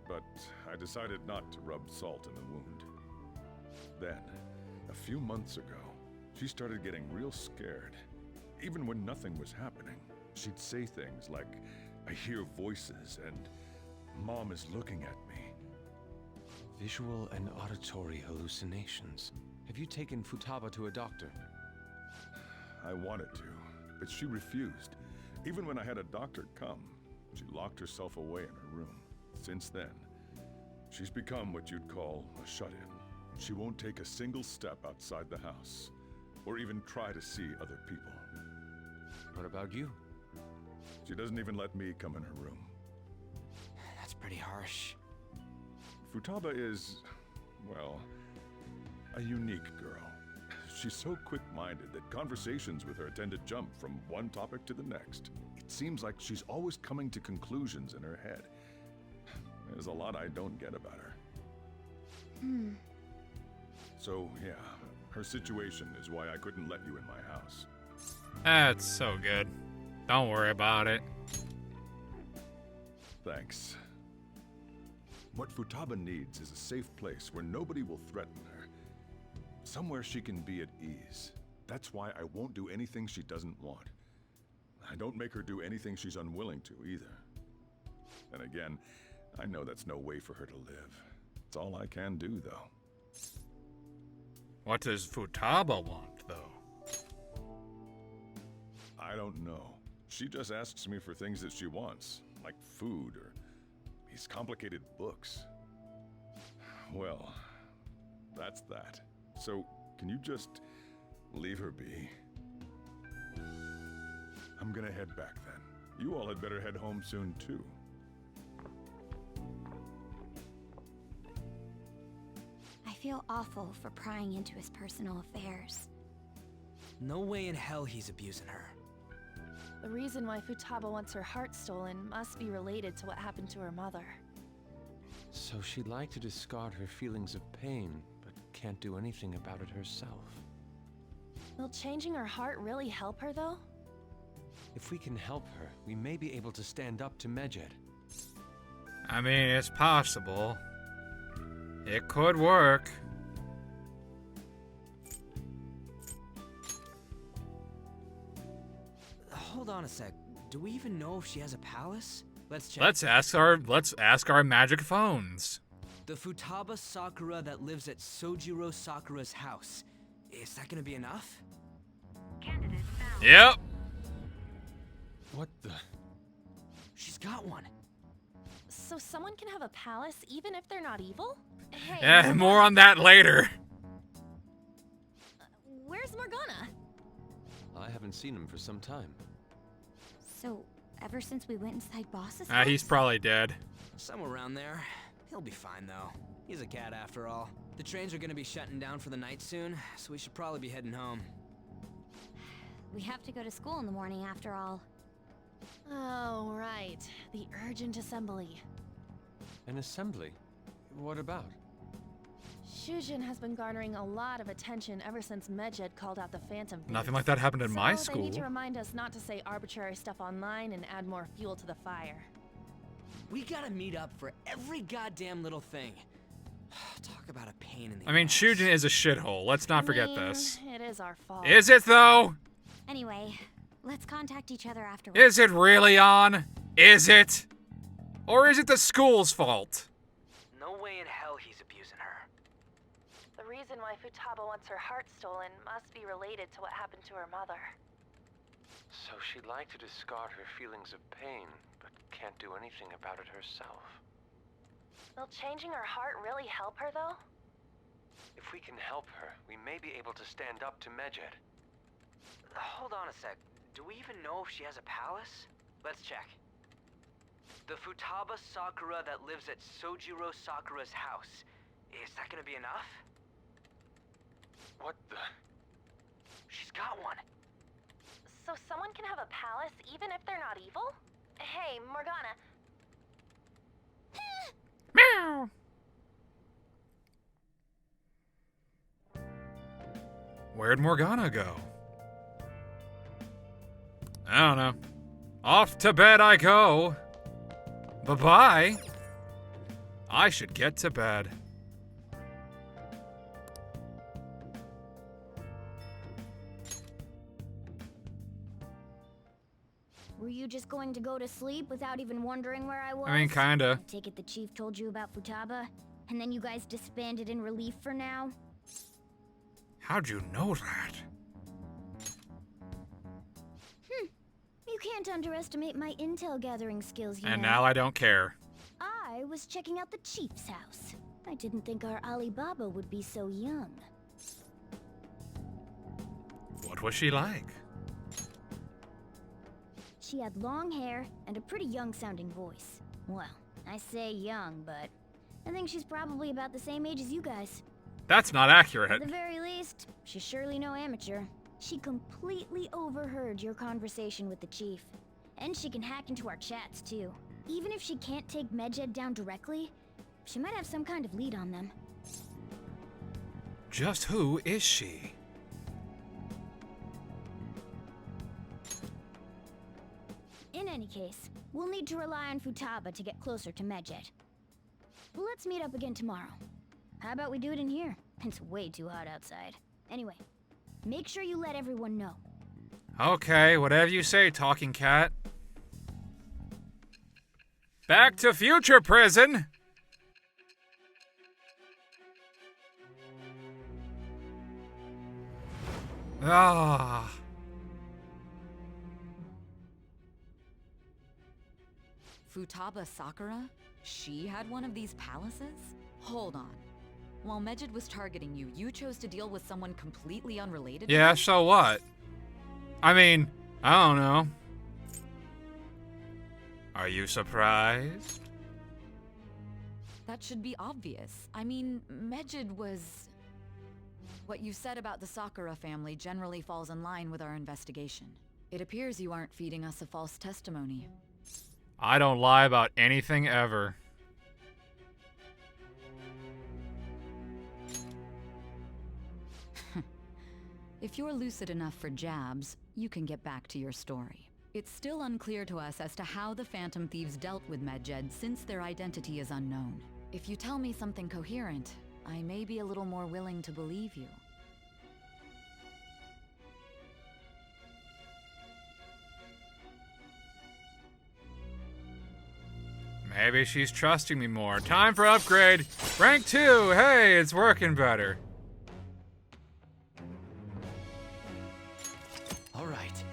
but I decided not to rub salt in the wound. Then, a few months ago, she started getting real scared. Even when nothing was happening, she'd say things like, "I hear voices," and "Mom is looking at me." Visual and auditory hallucinations. Have you taken Futaba to a doctor? I wanted to, but she refused. Even when I had a doctor come, she locked herself away in her room. Since then, she's become what you'd call a shut-in. She won't take a single step outside the house, or even try to see other people. What about you? She doesn't even let me come in her room. That's pretty harsh. Futaba is... well, a unique girl. She's so quick-minded that conversations with her tend to jump from one topic to the next. It seems like she's always coming to conclusions in her head. There's a lot I don't get about her. So, yeah, her situation is why I couldn't let you in my house. That's so good. Don't worry about it. Thanks. What Futaba needs is a safe place where nobody will threaten her. Somewhere she can be at ease. That's why I won't do anything she doesn't want. I don't make her do anything she's unwilling to, either. And again, I know that's no way for her to live. It's all I can do, though. What does Futaba want, though? I don't know. She just asks me for things that she wants, like food or these complicated books. Well, that's that. So, can you just leave her be? I'm gonna head back then. You all had better head home soon, too. I feel awful for prying into his personal affairs. No way in hell he's abusing her. The reason why Futaba wants her heart stolen must be related to what happened to her mother. So she'd like to discard her feelings of pain, but can't do anything about it herself. Will changing her heart really help her, though? If we can help her, we may be able to stand up to Medjed. I mean, it's possible. It could work. Hold on a sec. Do we even know if she has a palace? Let's check. Let's ask our magic phones. The Futaba Sakura that lives at Sojiro Sakura's house. Is that gonna be enough? Candidate found. Yep. What the? She's got one. So someone can have a palace even if they're not evil? Hey, Yeah, more on that later. Where's Morgana? I haven't seen him for some time. So, ever since we went inside Boss's house? He's probably dead. Somewhere around there. He'll be fine, though. He's a cat after all. The trains are gonna be shutting down for the night soon, so we should probably be heading home. We have to go to school in the morning after all. Oh, right. The urgent assembly. An assembly? What about? Shujin has been garnering a lot of attention ever since Medjed called out the Phantom Thieves. Nothing like that happened in my They school. need to remind us not to say arbitrary stuff online and add more fuel to the fire. We gotta meet up for every goddamn little thing. Talk about a pain in the I mean, ass. Shujin is a shithole. Let's not forget this. It is our fault. Is it, though? Anyway, let's contact each other afterwards. Is it really on? Is it? Or is it the school's fault? No way in hell he's abusing her. The reason why Futaba wants her heart stolen must be related to what happened to her mother. So she'd like to discard her feelings of pain, but can't do anything about it herself. Will changing her heart really help her, though? If we can help her, we may be able to stand up to Medjed. Hold on a sec. Do we even know if she has a palace? Let's check. The Futaba Sakura that lives at Sojiro Sakura's house. Is that gonna be enough? What the? She's got one. So someone can have a palace even if they're not evil? Hey, Morgana. Meow. Where'd Morgana go? I don't know. Off to bed I go. Bye-bye. I should get to bed. Were you just going to go to sleep without even wondering where I was? I mean, kinda. I take it the chief told you about Futaba, and then you guys disbanded in relief for now? How'd you know that? You can't underestimate my intel gathering skills, you And know. now I don't care. I was checking out the chief's house. I didn't think our Alibaba would be so young. What was she like? She had long hair and a pretty young-sounding voice. Well, I say young, but I think she's probably about the same age as you guys. That's not At accurate. the very least, she's surely no amateur. She completely overheard your conversation with the chief. And she can hack into our chats, too. Even if she can't take Medjed down directly, she might have some kind of lead on them. Just who is she? In any case, we'll need to rely on Futaba to get closer to Medjed. Let's meet up again tomorrow. How about we do it in here? It's way too hot outside. Anyway, make sure you let everyone know. Okay, whatever you say, talking cat. Back to future prison! Ah. Futaba Sakura? She had one of these palaces? Hold on. While Medjed was targeting you, you chose to deal with someone completely unrelated? Yeah, so what? I mean, I don't know. Are you surprised? That should be obvious. I mean, Medjed was... What you said about the Sakura family generally falls in line with our investigation. It appears you aren't feeding us a false testimony. I don't lie about anything ever. If you're lucid enough for jabs, you can get back to your story. It's still unclear to us as to how the Phantom Thieves dealt with Medjed since their identity is unknown. If you tell me something coherent, I may be a little more willing to believe you. Maybe she's trusting me more. Time for upgrade. Rank 2. Hey, it's working better. All right.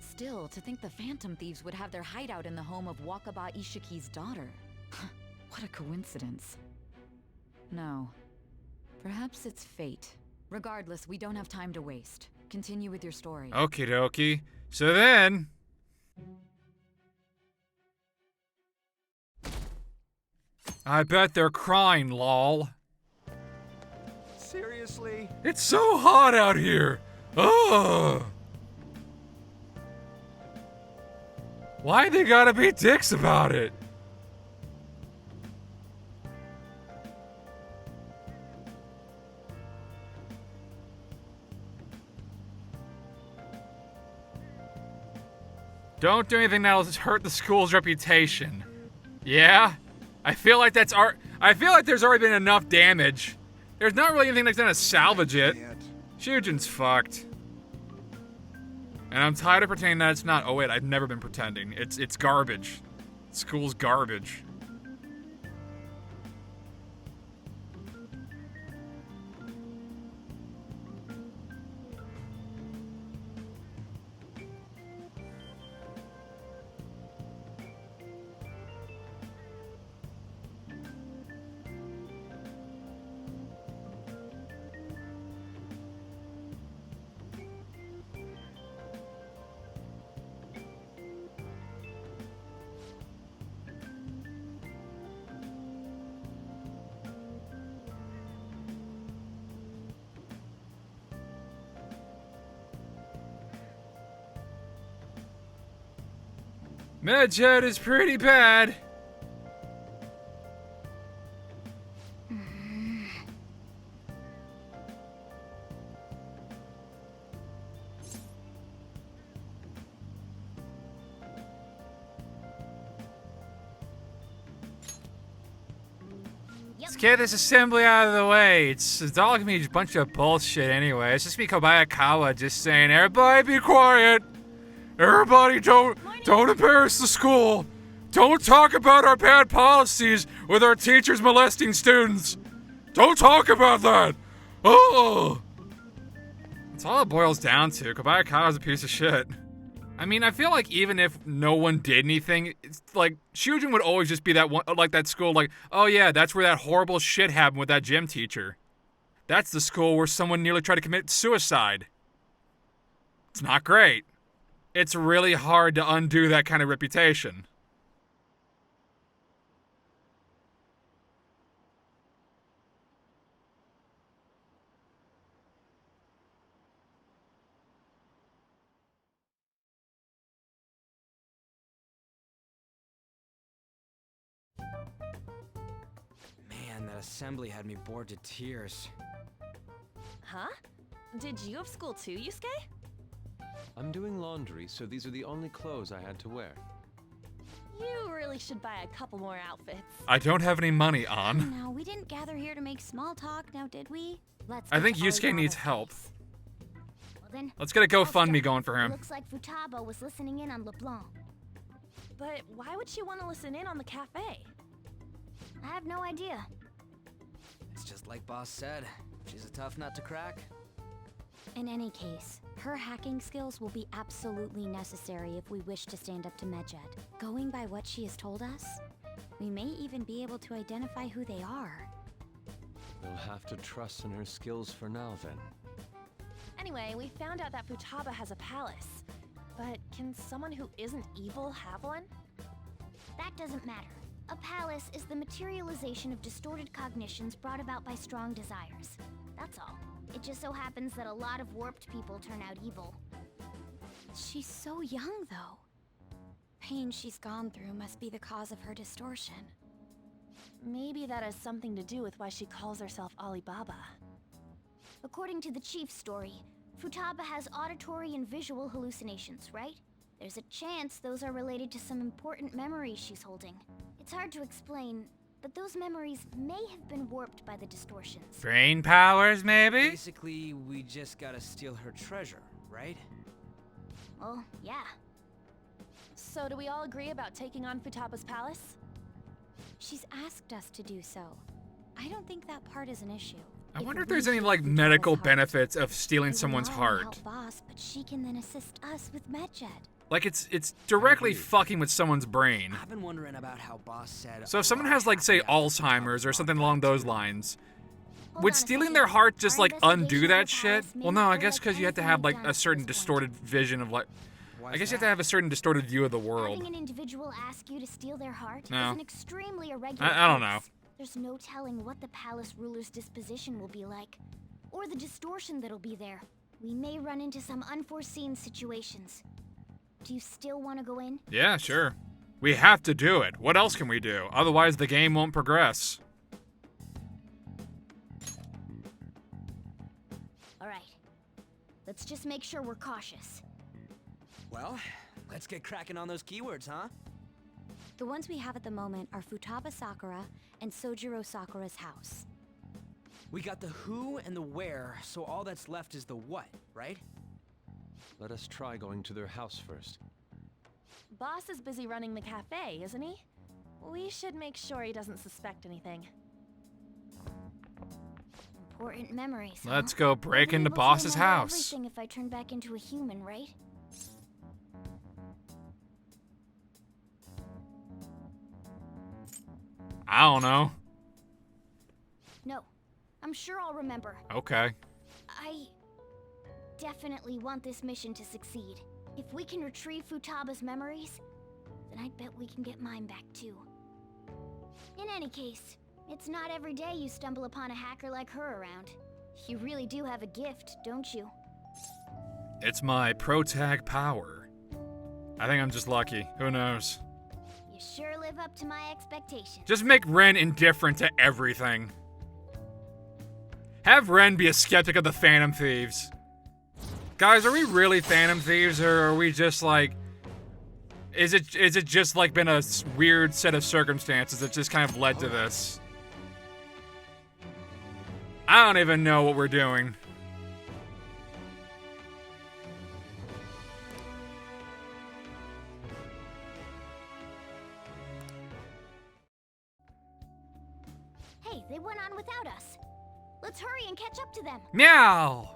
Still, to think the Phantom Thieves would have their hideout in the home of Wakaba Ishiki's daughter. What a coincidence. No. Perhaps it's fate. Regardless, we don't have time to waste. Continue with your story. Okie dokie. So then... I bet they're crying, lol. Seriously? It's so hot out here! Ugh! Why they gotta be dicks about it? Don't do anything that'll hurt the school's reputation. Yeah? I feel like there's already been enough damage. There's not really anything that's gonna salvage it. Shujin's fucked. And I'm tired of pretending that it's not. Oh wait, I've never been pretending. It's garbage. School's garbage. Medjed is pretty bad. Let's get this assembly out of the way. It's all gonna be a bunch of bullshit anyway. It's just me Kobayakawa just saying, everybody be quiet. Everybody don't embarrass the school. Don't talk about our bad policies with our teachers molesting students. Don't talk about that. Oh. That's all it boils down to. Kobayakawa's a piece of shit. I mean, I feel like even if no one did anything, it's like Shujin would always just be that one, like that school, like, oh yeah, that's where that horrible shit happened with that gym teacher. That's the school where someone nearly tried to commit suicide. It's not great. it's really hard to undo that kind of reputation. Man, that assembly had me bored to tears. Huh? Did you have school too, Yusuke? I'm doing laundry, so these are the only clothes I had to wear. You really should buy a couple more outfits. I don't have any money on. No, we didn't gather here to make small talk, now did we? Let's I get think to Yusuke needs Alibaba's help. place. Well then, Let's get a GoFundMe going for him. looks like Futaba was listening in on LeBlanc. But why would she want to listen in on the cafe? I have no idea. It's just like Boss said. She's a tough nut to crack. In any case, her hacking skills will be absolutely necessary if we wish to stand up to Medjed. Going by what she has told us, we may even be able to identify who they are. We'll have to trust in her skills for now, then. Anyway, we found out that Futaba has a palace. But can someone who isn't evil have one? That doesn't matter. A palace is the materialization of distorted cognitions brought about by strong desires. That's all. It just so happens that a lot of warped people turn out evil. She's so young, though. Pain she's gone through must be the cause of her distortion. Maybe that has something to do with why she calls herself Alibaba. According to the chief's story, Futaba has auditory and visual hallucinations, right? There's a chance those are related to some important memories she's holding. It's hard to explain, but those memories may have been warped by the distortions. Brain powers, maybe? Basically, we just gotta steal her treasure, right? Well, yeah. So do we all agree about taking on Futaba's palace? She's asked us to do so. I don't think that part is an issue. I wonder if there's any, like, medical benefits of stealing someone's Help heart. Boss, but she can then assist us with Medjed. Like, it's directly fucking with someone's brain. I've been wondering about how Boss said. So if someone has, like, say, Alzheimer's or something along those lines, would stealing their heart just, like, undo that shit? Well, no, I guess because you have to have, like, a certain distorted vision of, like... I guess you have to have a certain distorted view of the world. Having an individual ask you to steal their heart No. is an extremely irregular I don't know. case. There's no telling what the palace ruler's disposition will be like, or the distortion that'll be there. We may run into some unforeseen situations. Do you still want to go in? Yeah, sure. We have to do it. What else can we do? Otherwise, the game won't progress. All right. Let's just make sure we're cautious. Well, let's get cracking on those keywords, huh? The ones we have at the moment are Futaba Sakura and Sojiro Sakura's house. We got the who and the where, so all that's left is the what, right? Let us try going to their house first. Boss is busy running the cafe, isn't he? We should make sure he doesn't suspect anything. Important memories. Let's huh? go break I'll be into able to Boss's remember house. Everything if I turn back into a human, right? I don't know. No, I'm sure I'll remember. Okay. I definitely want this mission to succeed. If we can retrieve Futaba's memories, then I bet we can get mine back too. In any case, it's not every day you stumble upon a hacker like her around. You really do have a gift, don't you? It's my protag power. I think I'm just lucky. Who knows? You sure live up to my expectations. Just make Ren indifferent to everything. Have Ren be a skeptic of the Phantom Thieves. Guys, are we really Phantom Thieves, or are we just like... Is it just like been a weird set of circumstances that just kind of led to this? I don't even know what we're doing. Hey, they went on without us. Let's hurry and catch up to them. Meow!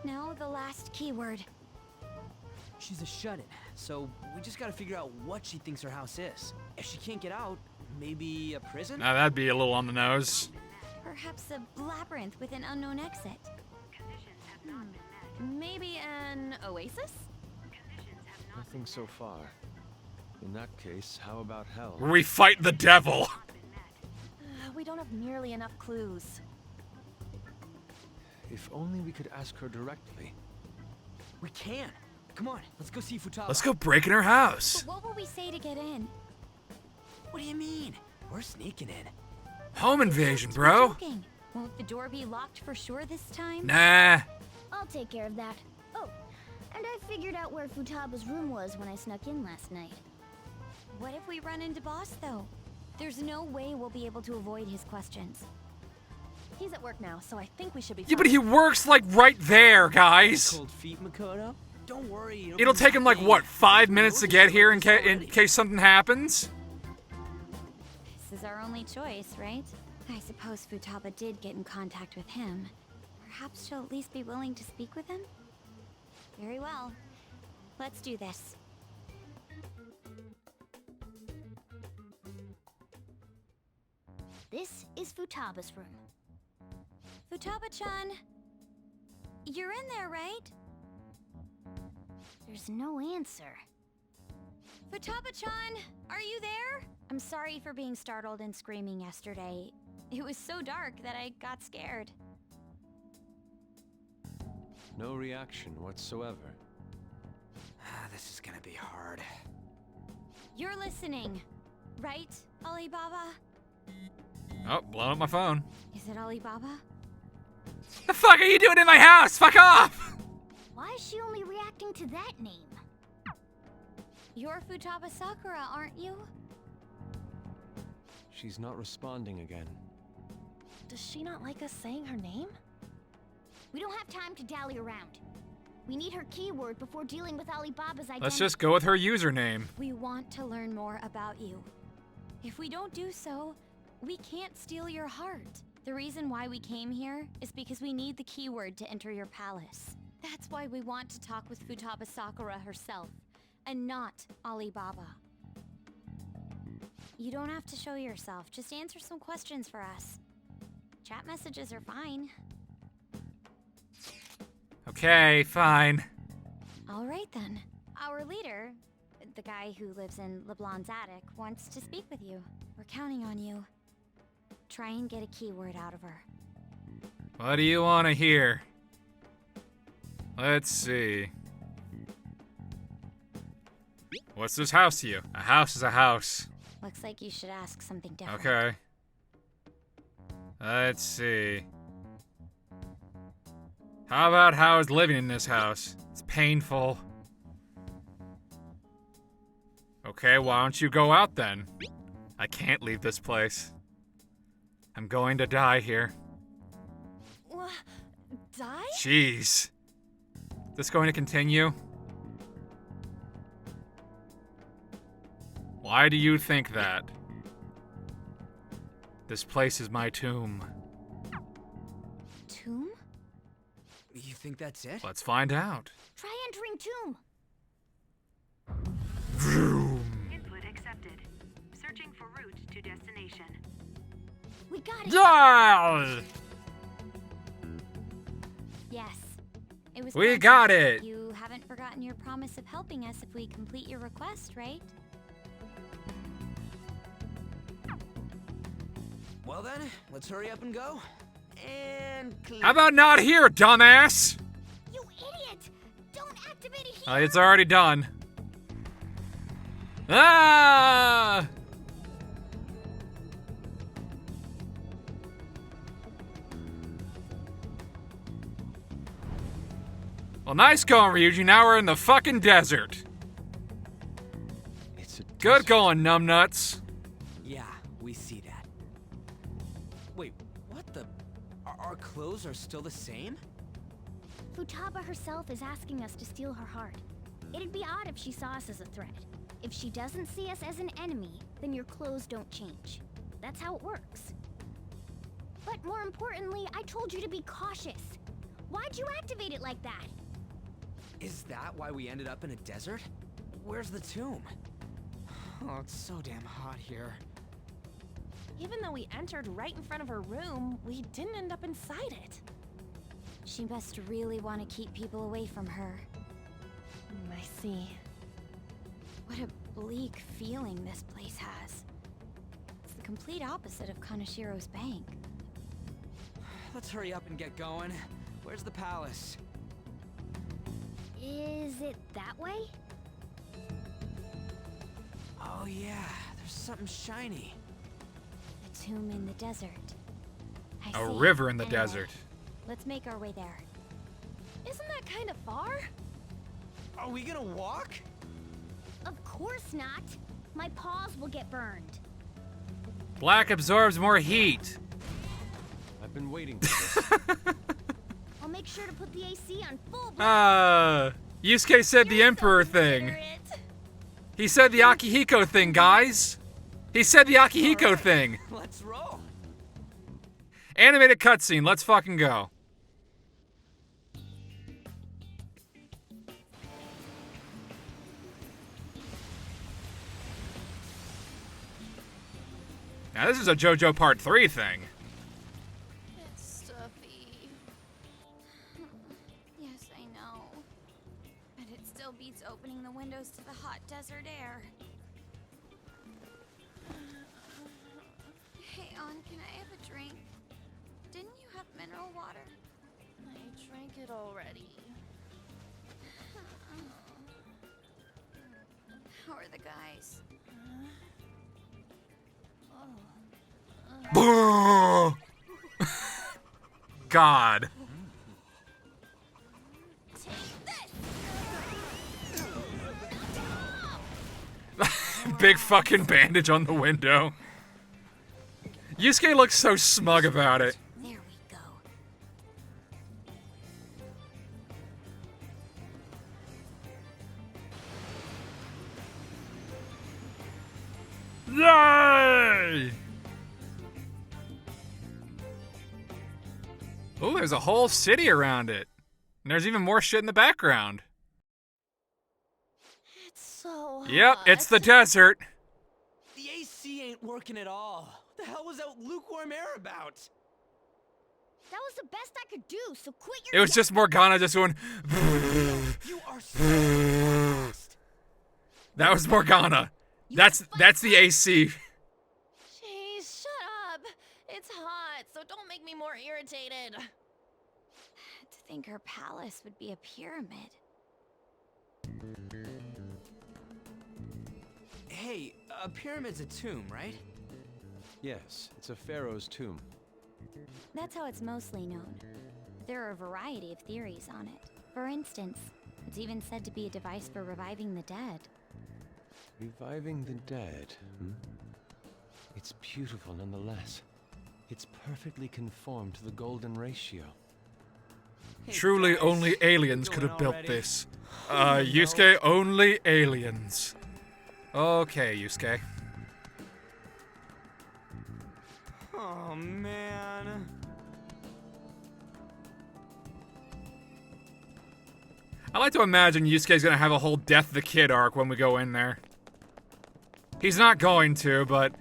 Now the last keyword. She's a shut-in, so we just gotta figure out what she thinks her house is. If she can't get out, maybe a prison? Now that'd be a little on the nose. Perhaps a labyrinth with an unknown exit. Maybe an oasis? Nothing so far. In that case, how about hell? Where we fight the devil. We don't have nearly enough clues. If only we could ask her directly. We can. Come on, let's go see Futaba. Let's go break in her house. But what will we say to get in? What do you mean? We're sneaking in. Home invasion, bro. Joking. Won't the door be locked for sure this time? Nah. I'll take care of that. Oh, and I figured out where Futaba's room was when I snuck in last night. What if we run into Boss, though? There's no way we'll be able to avoid his questions. He's at work now, so I think we should be fine. Yeah, but he works like right there, guys. Cold feet, Makoto? Don't worry. It'll take him like what, 5 minutes to get here in case something happens? This is our only choice, right? I suppose Futaba did get in contact with him. Perhaps she'll at least be willing to speak with him? Very well. Let's do this. This is Futaba's room. Futaba-chan, you're in there, right? There's no answer. Futaba-chan, are you there? I'm sorry for being startled and screaming yesterday. It was so dark that I got scared. No reaction whatsoever. This is gonna be hard. You're listening, right, Alibaba? Oh, blowing up my phone. Is it Alibaba? The fuck are you doing in my house? Fuck off! Why is she only reacting to that name? You're Futaba Sakura, aren't you? She's not responding again. Does she not like us saying her name? We don't have time to dally around. We need her keyword before dealing with Alibaba's identity. Let's just go with her username. We want to learn more about you. If we don't do so, we can't steal your heart. The reason why we came here is because we need the keyword to enter your palace. That's why we want to talk with Futaba Sakura herself, and not Alibaba. You don't have to show yourself, just answer some questions for us. Chat messages are fine. Okay, fine. All right then. Our leader, the guy who lives in LeBlanc's attic, wants to speak with you. We're counting on you. Try and get a keyword out of her. What do you want to hear? Let's see. What's this house to you? A house is a house. Looks like you should ask something different. Okay. Let's see. How about how's living in this house? It's painful. Okay, why don't you go out then? I can't leave this place. I'm going to die here. Die? Jeez. This going to continue? Why do you think that? This place is my tomb. Tomb? You think that's it? Let's find out. Try entering tomb. Vroom. Input accepted. Searching for route to destination. We got it. Yeah! Yes. It was We close. got it. You haven't forgotten your promise of helping us if we complete your request, right? Well then, let's hurry up and go. And How about not here, dumbass? You idiot! Don't activate it here. It's already done. Ah! Well, nice going, Ryuji. Now we're in the fucking desert. It's a Good going, numbnuts. yeah, we see that. Wait, what the? Our clothes are still the same? Futaba herself is asking us to steal her heart. It'd be odd if she saw us as a threat. If she doesn't see us as an enemy, then your clothes don't change. That's how it works. But more importantly, I told you to be cautious. Why'd you activate it like that? Is that why we ended up in a desert? Where's the tomb? Oh, it's so damn hot here. Even though we entered right in front of her room, we didn't end up inside it. She must really want to keep people away from her. I see. What a bleak feeling this place has. It's the complete opposite of Kanashiro's bank. Let's hurry up and get going. Where's the palace? Is it that way? Oh yeah, there's something shiny. A tomb in the desert. I A see. river in the Anyway, desert. Let's make our way there. Isn't that kind of far? Are we gonna walk? Of course not. My paws will get burned. Black absorbs more heat. I've been waiting for this. I'll make sure to put the AC on full blast. Yusuke said the Emperor thing. He said the Akihiko thing, guys. He said the Akihiko thing. Let's roll. Animated cutscene. Let's fucking go. Now this is a JoJo Part 3 thing. It's stuffy. Yes, I know. But it still beats opening the windows to the hot desert air. Hey, On, can I have a drink? Didn't you have mineral water? I drank it already. How are the guys? God. Big fucking bandage on the window. Yusuke looks so smug about it. There we go. Yay! Oh, there's a whole city around it. And there's even more shit in the background. It's so hot. Yep, it's the desert. The AC ain't working at all. What the hell was that lukewarm air about? That was the best I could do, so quit your It was just Morgana just going. You are so fast. That was Morgana. That's the AC. Jeez, shut up. It's hot, so don't make me more irritated. To think her palace would be a pyramid. Hey, a pyramid's a tomb, right? Yes, it's a pharaoh's tomb. That's how it's mostly known. There are a variety of theories on it. For instance, it's even said to be a device for reviving the dead. Reviving the dead, hmm? It's beautiful nonetheless. It's perfectly conformed to the golden ratio. Truly, only aliens could have built this. Yusuke, only aliens. Okay, Yusuke. Oh, man. I like to imagine Yusuke's gonna have a whole Death the Kid arc when we go in there. He's not going to, but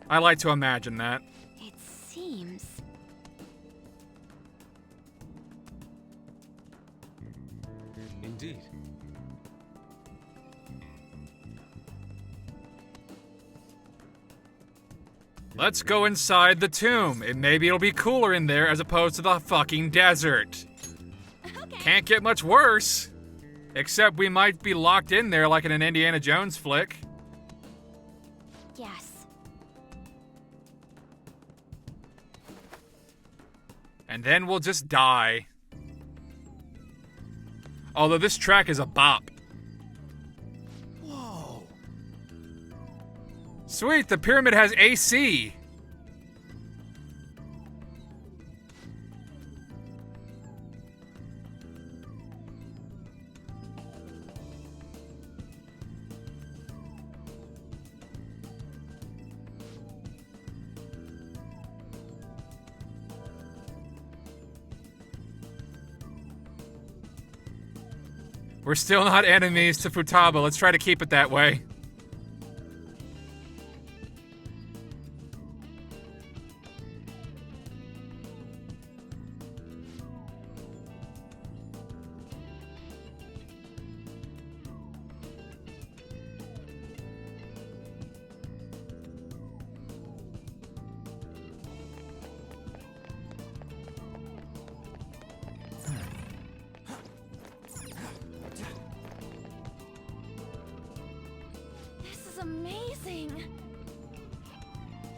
I like to imagine that. It seems... Indeed. Let's go inside the tomb. Maybe it'll be cooler in there as opposed to the fucking desert. Can't get much worse. Except we might be locked in there like in an Indiana Jones flick. Yes. And then we'll just die. Although this track is a bop. Whoa. Sweet, the pyramid has AC. We're still not enemies to Futaba. Let's try to keep it that way. is amazing.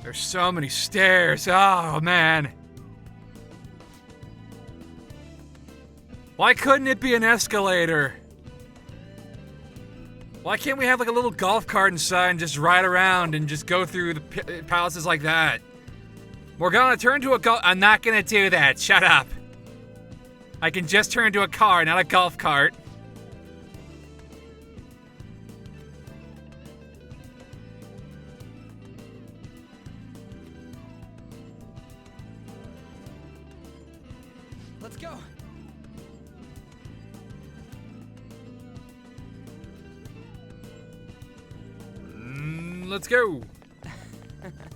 There's so many stairs. Oh, man. Why couldn't it be an escalator? Why can't we have like a little golf cart inside and just ride around and just go through the palaces like that? Morgana, turn to a golf... I'm not gonna do that. Shut up. I can just turn into a car, not a golf cart. Let's go. Let's go.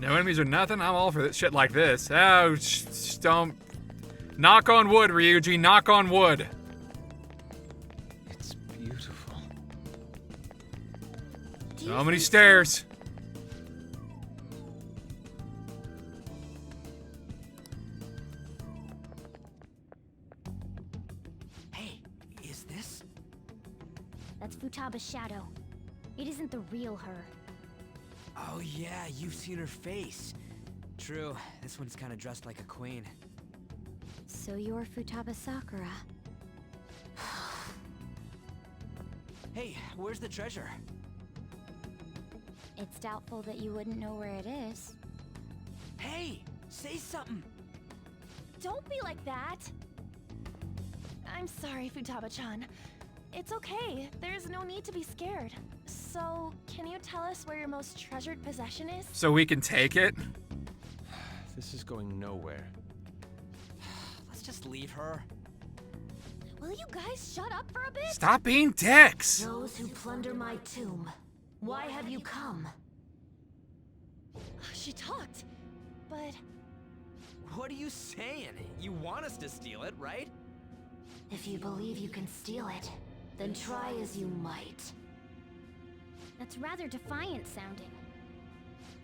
No enemies or nothing? I'm all for this shit like this. Oh, don't. Knock on wood, Ryuji. Knock on wood. It's beautiful. So many stairs. Hey, is this? That's Futaba's shadow. It isn't the real her. Oh yeah, you've seen her face. True, this one's kind of dressed like a queen. So you're Futaba Sakura. Hey, where's the treasure? It's doubtful that you wouldn't know where it is. Hey, say something. Don't be like that. I'm sorry, Futaba-chan. It's okay. There's no need to be scared. So, can you tell us where your most treasured possession is? So we can take it? This is going nowhere. Let's just leave her. Will you guys shut up for a bit? Stop being dicks! Those who plunder my tomb, why have you come? She talked, but... What are you saying? You want us to steal it, right? If you believe you can steal it, then try as you might. That's rather defiant sounding.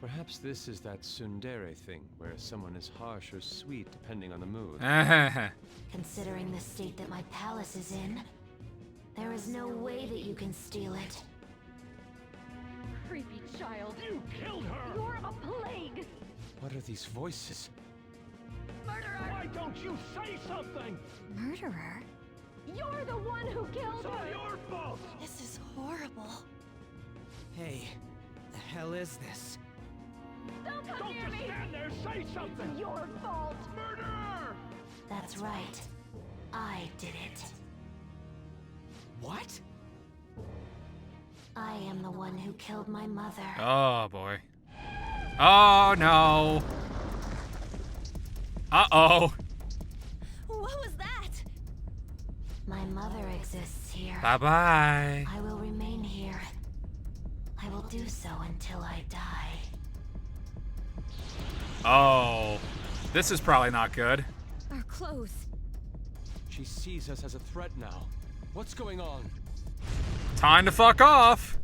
Perhaps this is that tsundere thing, where someone is harsh or sweet depending on the mood. Considering the state that my palace is in, there is no way that you can steal it. Creepy child. You killed her! You're a plague! What are these voices? Murderer! Why don't you say something? Murderer? You're the one who killed It's all her! your fault! This is horrible. Hey, the hell is this? Don't come Don't near just me! stand there, say something! It's your fault! Murderer! That's right. I did it. What? I am the one who killed my mother. Oh, boy. Oh, no. Uh-oh. What was that? My mother exists here. Bye-bye. I will remain here. I will do so until I die. Oh. This is probably not good. Our clothes. She sees us as a threat now. What's going on? Time to fuck off.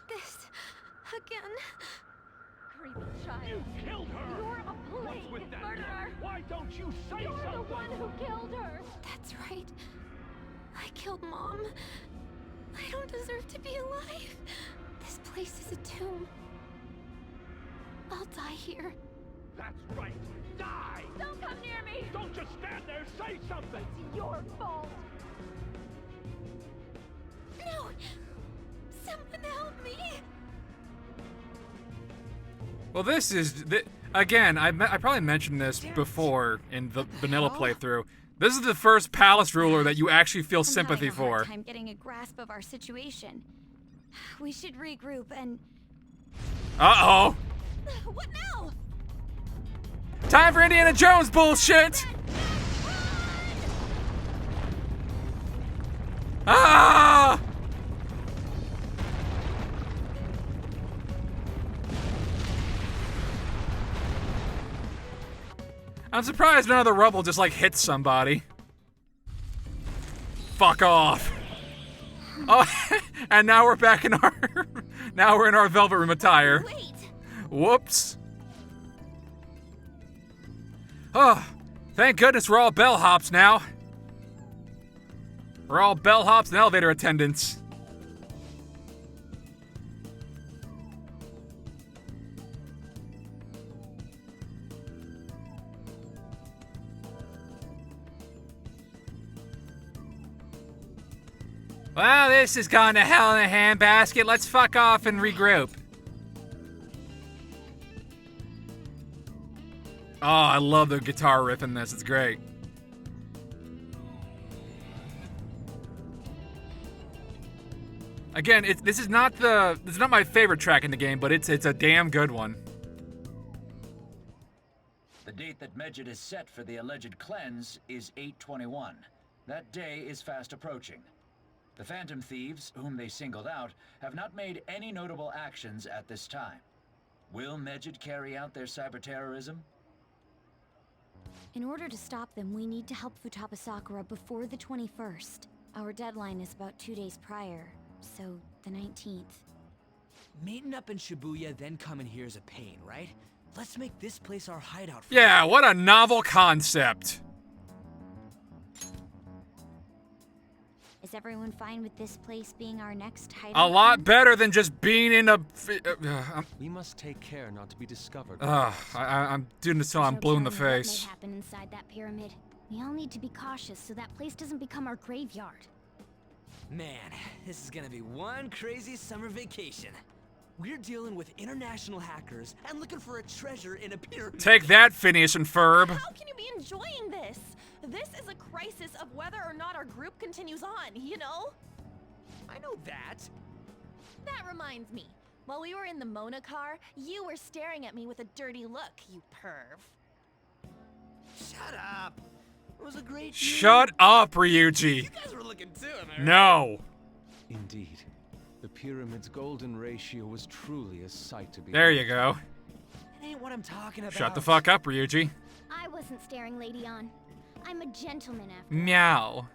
This... again. Creepy child. You killed her! You're a plague! What's with that? Murderer! Why don't you say You're something? the one who killed her! That's right. I killed Mom. I don't deserve to be alive. This place is a tomb. I'll die here. That's right. Die! Don't come near me! Don't just stand there, say something! It's your fault! No! Someone help me! Well, this is... Again, I probably mentioned this before in the vanilla playthrough. This is the first palace ruler that you actually feel sympathy I'm having a hard for. time getting a grasp of our situation. We should regroup and... Uh-oh. What now? Time for Indiana Jones bullshit! Ah! I'm surprised none of the rubble just like hits somebody. Fuck off. Oh, and now we're back in our now we're in our velvet room attire. Wait. Whoops. Oh, thank goodness we're all bellhops now. We're all bellhops and elevator attendants. Well, this has gone to hell in a handbasket. Let's fuck off and regroup. Oh, I love the guitar riff in this. It's great. Again, this is not my favorite track in the game, but it's a damn good one. The date that Medjed is set for the alleged cleanse is 8/21. That day is fast approaching. The Phantom Thieves, whom they singled out, have not made any notable actions at this time. Will Medjed carry out their cyber-terrorism? In order to stop them, we need to help Futaba Sakura before the 21st. Our deadline is about 2 days prior, so the 19th. Meeting up in Shibuya, then coming here is a pain, right? Let's make this place our hideout. Yeah, what a novel concept. Is everyone fine with this place being our next hideout? A lot better than just being in a... we must take care not to be discovered. I'm doing this till I'm blue in the face. What may happen inside that pyramid? We all need to be cautious so that place doesn't become our graveyard. Man, this is gonna be one crazy summer vacation. We're dealing with international hackers and looking for a treasure in a pyramid. Take that, Phineas and Ferb. How can you be enjoying this? This is a crisis of whether or not our group continues on, you know? I know that. That reminds me. While we were in the Mona car, you were staring at me with a dirty look, you perv. Shut up. It was a great Shut up, Ryuji. You guys were looking too, am I right? No. Indeed. The pyramid's golden ratio was truly a sight to behold. There you go. That ain't what I'm talking about. Shut the fuck up, Ryuji. I wasn't staring Lady on. I'm a gentleman after Meow.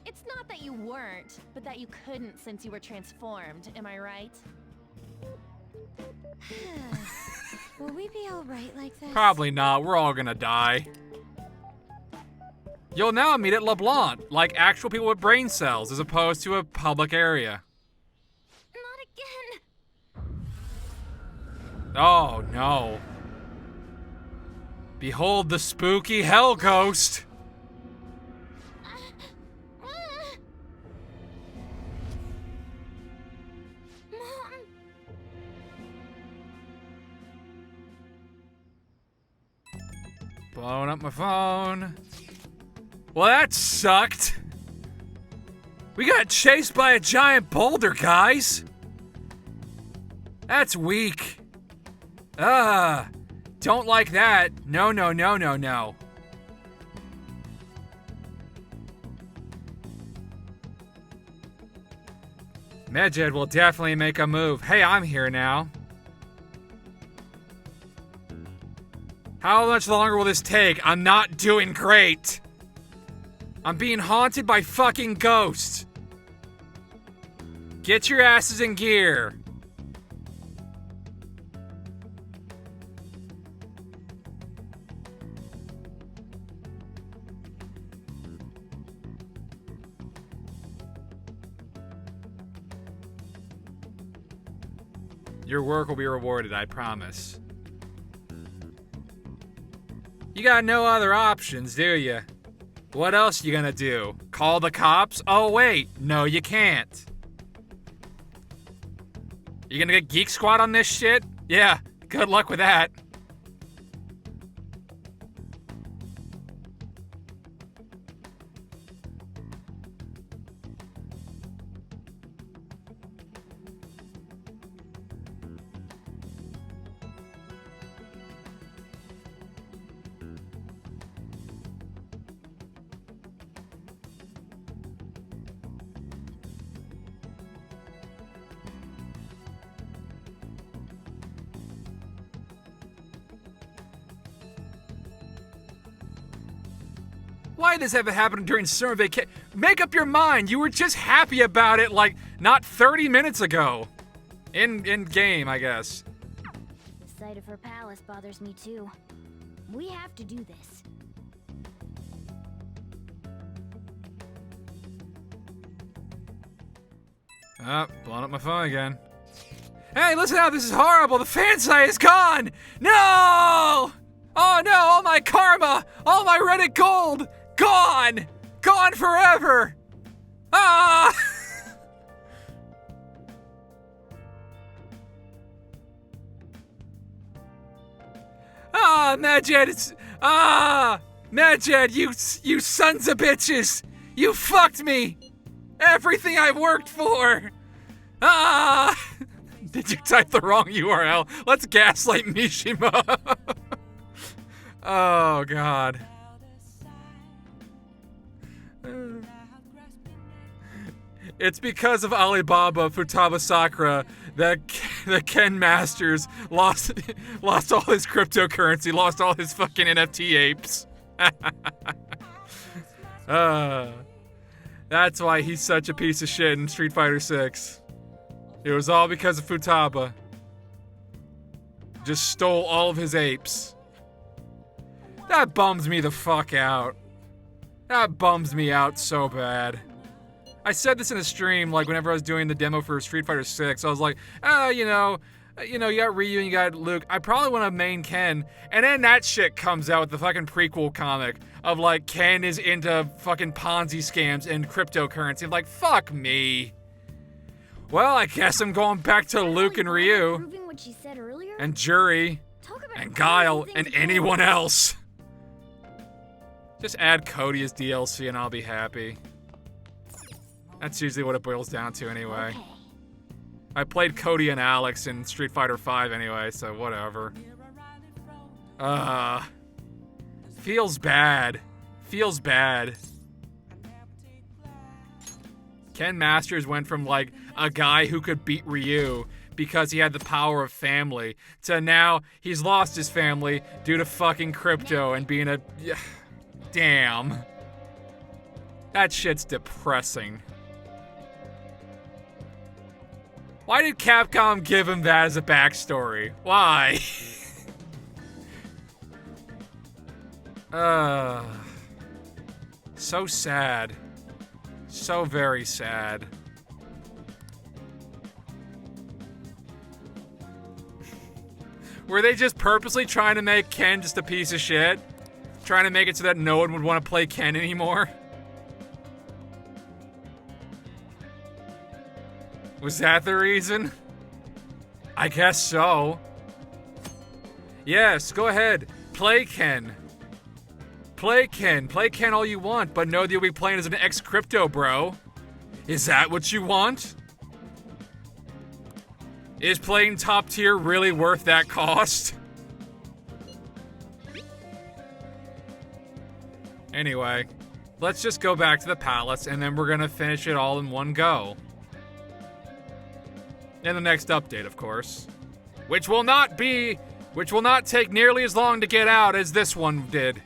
It's not that you weren't, but that you couldn't since you were transformed, am I right? Will we be alright like this? Probably not. We're all gonna die. You'll now meet at LeBlanc, like actual people with brain cells, as opposed to a public area. Not again. Oh, no. Behold the spooky hell ghost. Blowing up my phone. Well, that sucked. We got chased by a giant boulder, guys. That's weak. Don't like that. No, no, no, no, no. Medjed will definitely make a move. Hey, I'm here now. How much longer will this take? I'm not doing great. I'm being haunted by fucking ghosts. Get your asses in gear. Your work will be rewarded, I promise. You got no other options, do you? What else you gonna do? Call the cops? Oh wait, no you can't. You gonna get Geek Squad on this shit? Yeah, good luck with that. Why did this ever happen during summer vacation? Make up your mind. You were just happy about it, like, not 30 minutes ago. In game, I guess. The sight of her palace bothers me too. We have to do this. Blowing up my phone again. Hey, listen out, this is horrible. The fan site is gone. No! Oh no, all my karma, all my Reddit gold, gone! Gone forever! Ah! Medjed, Medjed, you sons of bitches! You fucked me! Everything I worked for! Did you type the wrong URL? Let's gaslight Mishima. Oh, God. It's because of Alibaba Futaba Sakura that Ken Masters lost all his cryptocurrency, lost all his fucking NFT apes. That's why he's such a piece of shit in Street Fighter 6. It was all because of Futaba. Just stole all of his apes. That bums me the fuck out. That bums me out so bad. I said this in a stream, like, whenever I was doing the demo for Street Fighter 6. I was like, you got Ryu and you got Luke. I probably want to main Ken. And then that shit comes out with the fucking prequel comic of, like, Ken is into fucking Ponzi scams and cryptocurrency. I'm like, fuck me. Well, I guess I'm going back to Luke and Ryu. What she said earlier? And Juri. And Guile. And anyone else. Just add Cody as DLC and I'll be happy. That's usually what it boils down to anyway. Okay. I played Cody and Alex in Street Fighter V anyway, so whatever. Feels bad. Feels bad. Ken Masters went from, like, a guy who could beat Ryu because he had the power of family to now he's lost his family due to fucking crypto and being a... Damn. That shit's depressing. Why did Capcom give him that as a backstory? Why? So sad. So very sad. Were they just purposely trying to make Ken just a piece of shit? Trying to make it so that no one would want to play Ken anymore? Was that the reason? I guess so. Yes, go ahead. Play Ken. Play Ken. Play Ken all you want, but know that you'll be playing as an ex-crypto bro. Is that what you want? Is playing top tier really worth that cost? Anyway, let's just go back to the palace and then we're gonna finish it all in one go. In the next update, of course. Which will not take nearly as long to get out as this one did.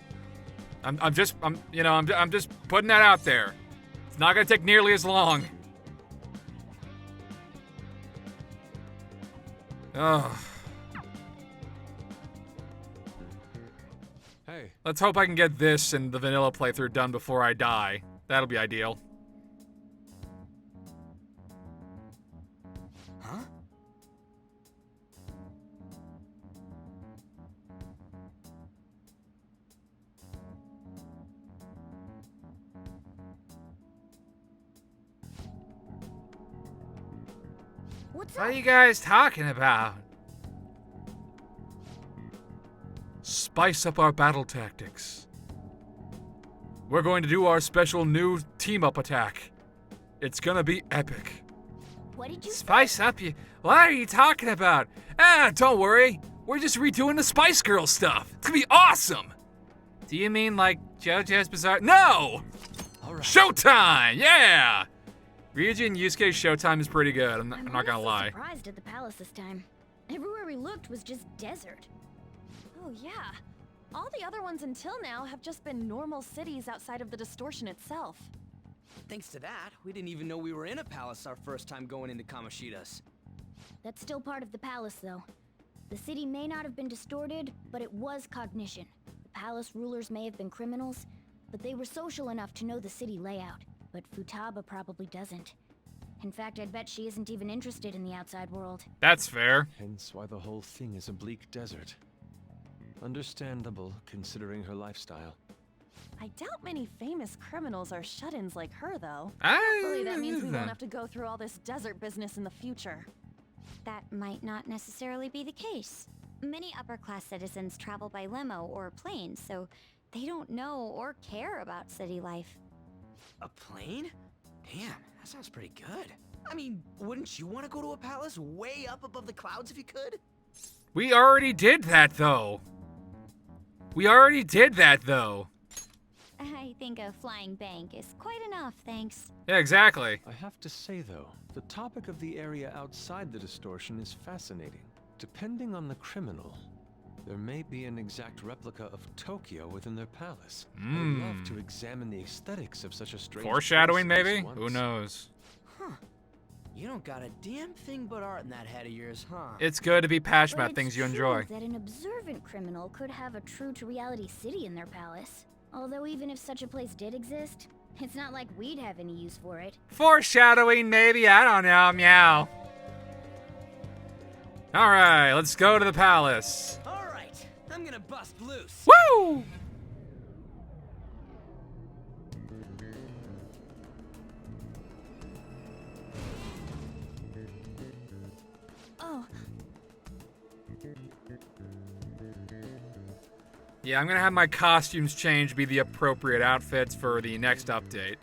I'm just putting that out there. It's not gonna take nearly as long. Ugh. Hey. Let's hope I can get this and the vanilla playthrough done before I die. That'll be ideal. Huh? What's What are you guys talking about? Spice up our battle tactics. We're going to do our special new team-up attack. It's gonna be epic. What did you Spice up you? What are you talking about? Don't worry. We're just redoing the Spice Girl stuff. It's gonna be awesome. Do you mean like JoJo's Bizarre? No! All right. Showtime! Yeah! Ryuji and Yusuke's Showtime is pretty good. I'm not gonna lie. Surprised at the palace this time. Everywhere we looked was just desert. Oh yeah. All the other ones until now have just been normal cities outside of the distortion itself. Thanks to that, we didn't even know we were in a palace our first time going into Kamoshida's. That's still part of the palace, though. The city may not have been distorted, but it was cognition. The palace rulers may have been criminals, but they were social enough to know the city layout. But Futaba probably doesn't. In fact, I'd bet she isn't even interested in the outside world. That's fair. Hence why the whole thing is a bleak desert. Understandable, considering her lifestyle. I doubt many famous criminals are shut-ins like her, though. Ah, Hopefully that means we won't have to go through all this desert business in the future. That might not necessarily be the case. Many upper-class citizens travel by limo or plane, so they don't know or care about city life. A plane? Damn, that sounds pretty good. I mean, wouldn't you want to go to a palace way up above the clouds if you could? We already did that, though. I think a flying bank is quite enough, thanks. Yeah, exactly. I have to say, though, the topic of the area outside the distortion is fascinating. Depending on the criminal, there may be an exact replica of Tokyo within their palace. I'd love to examine the aesthetics of such a strange Foreshadowing, place at maybe? least once. Who knows? Huh. You don't got a damn thing but art in that head of yours, huh? It's good to be passionate But about things you it's enjoy. true that an observant criminal could have a true-to-reality city in their palace. Although even if such a place did exist, it's not like we'd have any use for it. Foreshadowing, maybe? I don't know. Meow. Alright, let's go to the palace. Alright, I'm gonna bust loose. Woo! Oh. Yeah, I'm gonna have my costumes change to be the appropriate outfits for the next update.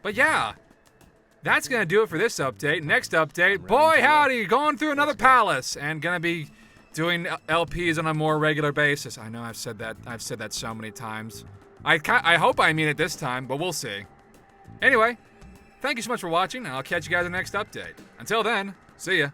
But yeah, that's gonna do it for this update. Next update, boy howdy, going through another palace and gonna be doing LPs on a more regular basis. I know I've said that so many times. I hope I mean it this time, but we'll see. Anyway, thank you so much for watching, and I'll catch you guys in the next update. Until then, see ya.